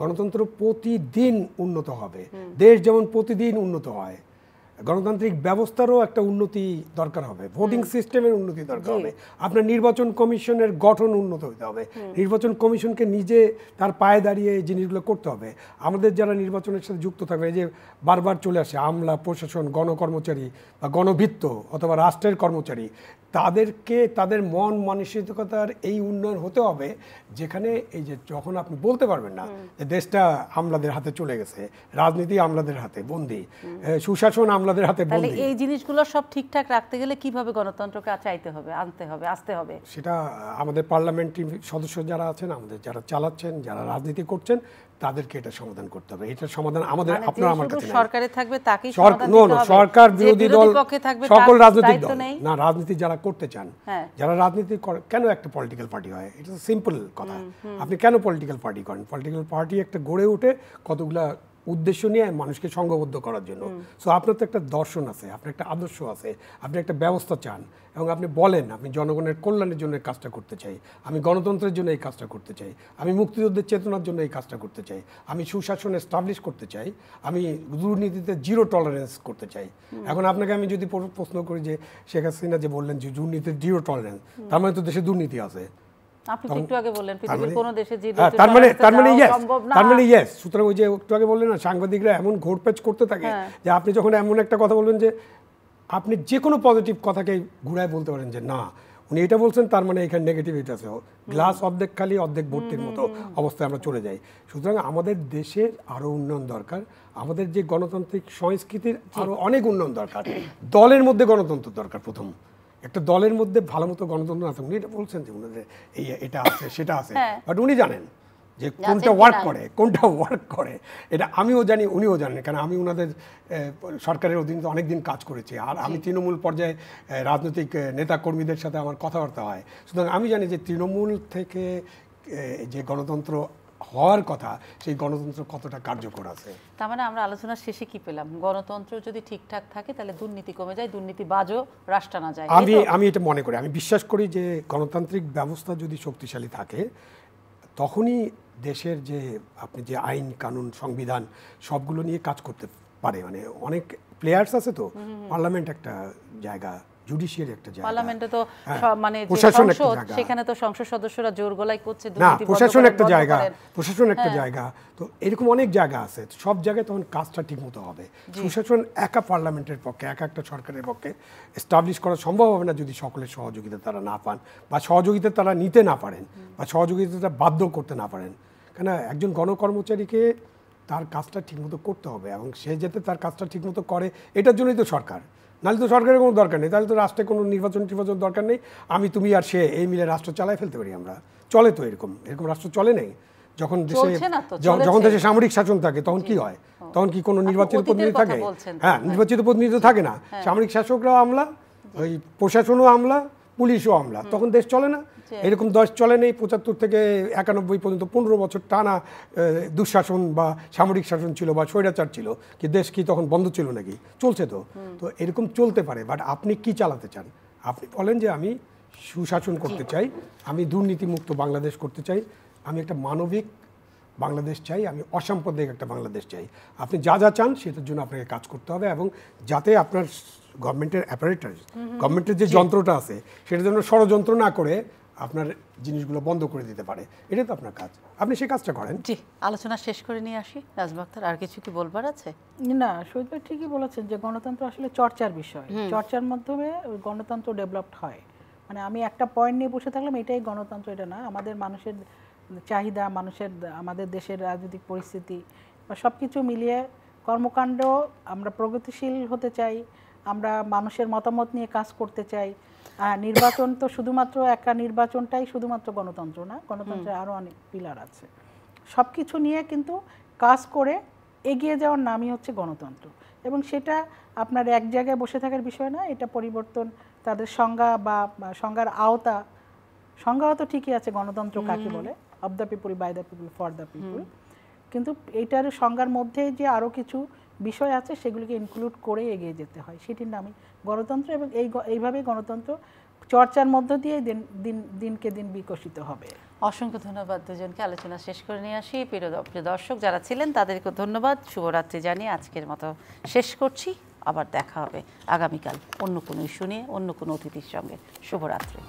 গণতন্ত্র প্রতিদিন উন্নত হবে। দেশ যেমন প্রতিদিন উন্নত হয়, গণতান্ত্রিক ব্যবস্থারও একটা উন্নতি দরকার হবে, ভোটিং সিস্টেমের উন্নতি দরকার হবে, আপনার নির্বাচন কমিশনের গঠন উন্নত হতে হবে, নির্বাচন কমিশনকে নিজে তার পায়ে দাঁড়িয়ে এই জিনিসগুলো করতে হবে। আমাদের যারা নির্বাচনের সাথে যুক্ত থাকবে, এই যে বারবার চলে আসে আমলা, প্রশাসন, গণকর্মচারী বা গণভিত্ত অথবা রাষ্ট্রের কর্মচারী, তাদেরকে তাদের মন মানসিকতার এই উন্নয়ন হতে হবে, যেখানে এই যে যখন আপনি বলতে পারবেন না যে দেশটা আমলাদের হাতে চলে গেছে, রাজনীতি আমলাদের হাতে বন্দী, সুশাসন আমলাদের হাতে বন্দী, এই জিনিসগুলো সব ঠিকঠাক রাখতে গেলে কিভাবে গণতন্ত্রকে চাইতে হবে, আনতে হবে, আসতে হবে? সেটা আমাদের পার্লামেন্টারি সদস্য যারা আছেন, আমাদের যারা চালাচ্ছেন, যারা রাজনীতি করছেন, তাদেরকে এটা সমাধান করতে হবে। এটা সমাধান আমাদের, আপনার আমার কাছে সরকারে থাকবে তাকেই সমাধান দিতে হবে। সরকার বিরোধী দল সকল রাজনৈতিক দল না, রাজনীতি যারা করতে চান, যারা রাজনীতি কেন একটা পলিটিক্যাল পার্টি হয়, এটা সিম্পল কথা। আপনি কেন পলিটিক্যাল পার্টি করেন? পলিটিক্যাল পার্টি একটা গড়ে ওঠে কতগুলা উদ্দেশ্য নিয়ে মানুষকে সংঘবদ্ধ করার জন্য। সো আপনার তো একটা দর্শন আছে, আপনার একটা আদর্শ আছে, আপনি একটা ব্যবস্থা চান এবং আপনি বলেন আমি জনগণের কল্যাণের জন্য এই কাজটা করতে চাই, আমি গণতন্ত্রের জন্য এই কাজটা করতে চাই, আমি মুক্তিযুদ্ধের চেতনার জন্য এই কাজটা করতে চাই, আমি সুশাসন এস্টাবলিশ করতে চাই, আমি দুর্নীতিতে জিরো টলারেন্স করতে চাই। এখন আপনাকে আমি যদি প্রশ্ন করি যে শেখ হাসিনা যে বললেন যে দুর্নীতির জিরো টলারেন্স, তার মানে তো দেশে দুর্নীতি আছে। আপনি একটু আগে বললেন পৃথিবীর কোন দেশে যে তার মানে ইয়েস। সুতরাং ওই যে একটু আগে বললেন না, সাংবাদিকরা এমন ঘোরপেচ করতে থাকে যে আপনি যখন এমন একটা কথা বলবেন যে আপনি যে কোনো পজিটিভ কথাকে ঘুরায় বলতে পারেন যে না, উনি এটা বলছেন, তার মানে এখানে নেগেটিভিটি আছে। গ্লাস অর্ধেক খালি অর্ধেক ভর্তির মতো অবস্থায় আমরা চলে যাই। সুতরাং আমাদের দেশের আরো উন্নয়ন দরকার, আমাদের যে গণতান্ত্রিক সংস্কৃতির আরো অনেক উন্নয়ন দরকার। দলের মধ্যে গণতন্ত্র দরকার। প্রথম একটা দলের মধ্যে ভালো মতো গণতন্ত্র আছে। উনি এটা বলছেন যে উনাদের এটা আছে সেটা আছে, বাট উনি জানেন যে কোনটা ওয়ার্ক করে, কোনটা ওয়ার্ক করে। এটা আমিও জানি, উনিও জানেন, কারণ আমি ওনাদের সরকারের অধীনে অনেকদিন কাজ করেছি, আর আমি তৃণমূল পর্যায়ে রাজনৈতিক নেতা কর্মীদের সাথে আমার কথাবার্তা হয়। সুতরাং আমি জানি যে তৃণমূল থেকে যে গণতন্ত্র হওয়ার কথা, সেই গণতন্ত্র কতটা কার্যকর আছে। তার মানে আমরা আলোচনার শেষে কি পেলাম? গণতন্ত্র যদি ঠিকঠাক থাকে তাহলে দুর্নীতি কমে যায়, দুর্নীতিবাজও রাশ টানা যায়। আমি এটা মনে করি, আমি বিশ্বাস করি যে গণতান্ত্রিক ব্যবস্থা যদি শক্তিশালী থাকে, তখনই দেশের যে আপনি যে আইন কানুন সংবিধান সবগুলো নিয়ে কাজ করতে পারে। মানে অনেক প্লেয়ার্স আছে তো, পার্লামেন্ট একটা জায়গা, জুডিশিয়ারি একটা জায়গা, পার্লামেন্টে তো মানে যে প্রশাসন একটা সংসদ, জায়গা। সেখানে তো সংসদ সদস্যরা জোর গলায় করছে না, দুর্নীতি বন্ধ প্রশাসন করেন, একটা বন্ধ জায়গা, করেন। প্রশাসন একটা জায়গা, তো এরকম অনেক জায়গা আছে, সব জায়গায় তখন কাজটা ঠিকমতো হবে। সুশাসন একা পার্লামেন্টের পক্ষে, একা একটা সরকারের পক্ষে এস্টাবলিশ করা সম্ভব হবে না যদি সকলের সহযোগিতা তারা না পান, বা সহযোগিতা তারা নিতে না পারেন, বা সহযোগিতা বাধ্য করতে না পারেন। কেন একজন গণকর্মচারীকে তার কাজটা ঠিকমতো করতে হবে, এবং সে যাতে তার কাজটা ঠিকমতো করে, এটার জন্যই তো সরকার। নাহলে তো সরকারের কোনো দরকার নেই, তাহলে তো রাষ্ট্রে কোনো নির্বাচন দরকার নেই। আমি, তুমি আর সে এই মিলে রাষ্ট্র চালায় ফেলতে পারি আমরা। চলে তো এরকম রাষ্ট্র চলে নেই। যখন দেশে যখন দেশে সামরিক শাসন থাকে তখন কি হয়? তখন কি কোনো নির্বাচিত প্রতিনিধি থাকে? হ্যাঁ, নির্বাচিত প্রতিনিধি তো থাকে না। সামরিক শাসকরাও আমলা, ওই প্রশাসনও আমলা, পুলিশও আমলা, তখন দেশ চলে না। এরকম দেশ চলে নেই ৭৫ থেকে ৯১ পর্যন্ত ১৫ বছর টানা দুঃশাসন বা সামরিক শাসন ছিল বা স্বৈরাচার ছিল, কি দেশ কি তখন বন্ধ ছিল নাকি? চলছে তো। তো এরকম চলতে পারে, বাট আপনি কি চালাতে চান? আপনি বলেন যে আমি সুশাসন করতে চাই, আমি দুর্নীতিমুক্ত বাংলাদেশ করতে চাই, আমি একটা মানবিক বাংলাদেশ চাই, আমি অসাম্প্রদায়িক একটা বাংলাদেশ চাই। আপনি যা যা চান সেটার জন্য আপনাকে কাজ করতে হবে, এবং যাতে আপনার গভর্নমেন্টের অ্যাপারেটাস, গভর্নমেন্টের যে যন্ত্রটা আছে সেটার জন্য ষড়যন্ত্র না করে আপনার জিনিসগুলো বন্ধ করে দিতে পারে। এটাই তো আপনার কাজ, আপনি সেই কাজটা করেন। জি, আলোচনা শেষ করে নিয়ে আসি। নাজমা আক্তার, আর কিছু কি বলবার আছে? না, শহীদ ভাই ঠিকই বলেছেন যে গণতন্ত্র আসলে চর্চার বিষয়, চর্চার মাধ্যমে গণতন্ত্র ডেভেলপড হয়। মানে আমি একটা পয়েন্ট নিয়ে বসে থাকলাম এটাই গণতন্ত্র, এটা না। আমাদের মানুষের চাহিদা, মানুষের, আমাদের দেশের রাজনৈতিক পরিস্থিতি বা সব কিছু মিলিয়ে কর্মকাণ্ড, আমরা প্রগতিশীল হতে চাই, আমরা মানুষের মতামত নিয়ে কাজ করতে চাই। নির্বাচন তো শুধুমাত্র একটা নির্বাচনটাই শুধুমাত্র গণতন্ত্র না, গণতন্ত্রের আরও অনেক পিলার আছে। সব কিছু নিয়ে কিন্তু কাজ করে এগিয়ে যাওয়ার নামই হচ্ছে গণতন্ত্র, এবং সেটা আপনার এক জায়গায় বসে থাকার বিষয় না। এটা পরিবর্তন, তাদের সংজ্ঞা বা সংজ্ঞার সংজ্ঞাও তো ঠিকই আছে গণতন্ত্র কাকে বলে, of the people, by the people, for the people. কিন্তু এইটার সংজ্ঞার মধ্যে যে আরও কিছু বিষয় আছে সেগুলিকে ইনক্লুড করে এগিয়ে যেতে হয়, সেটির নামই গণতন্ত্র। এবং এইভাবেই গণতন্ত্র চর্চার মধ্য দিয়ে দিনকে দিন বিকশিত হবে। অসংখ্য ধন্যবাদ দুজনকে। আলোচনা শেষ করে নিয়ে আসি। প্রিয় দর্শক যারা ছিলেন তাদেরকে ধন্যবাদ, শুভরাত্রি জানিয়ে আজকের মতো শেষ করছি। আবার দেখা হবে আগামীকাল অন্য কোনো ইস্যু নিয়ে, অন্য কোনো অতিথির সঙ্গে। শুভরাত্রি।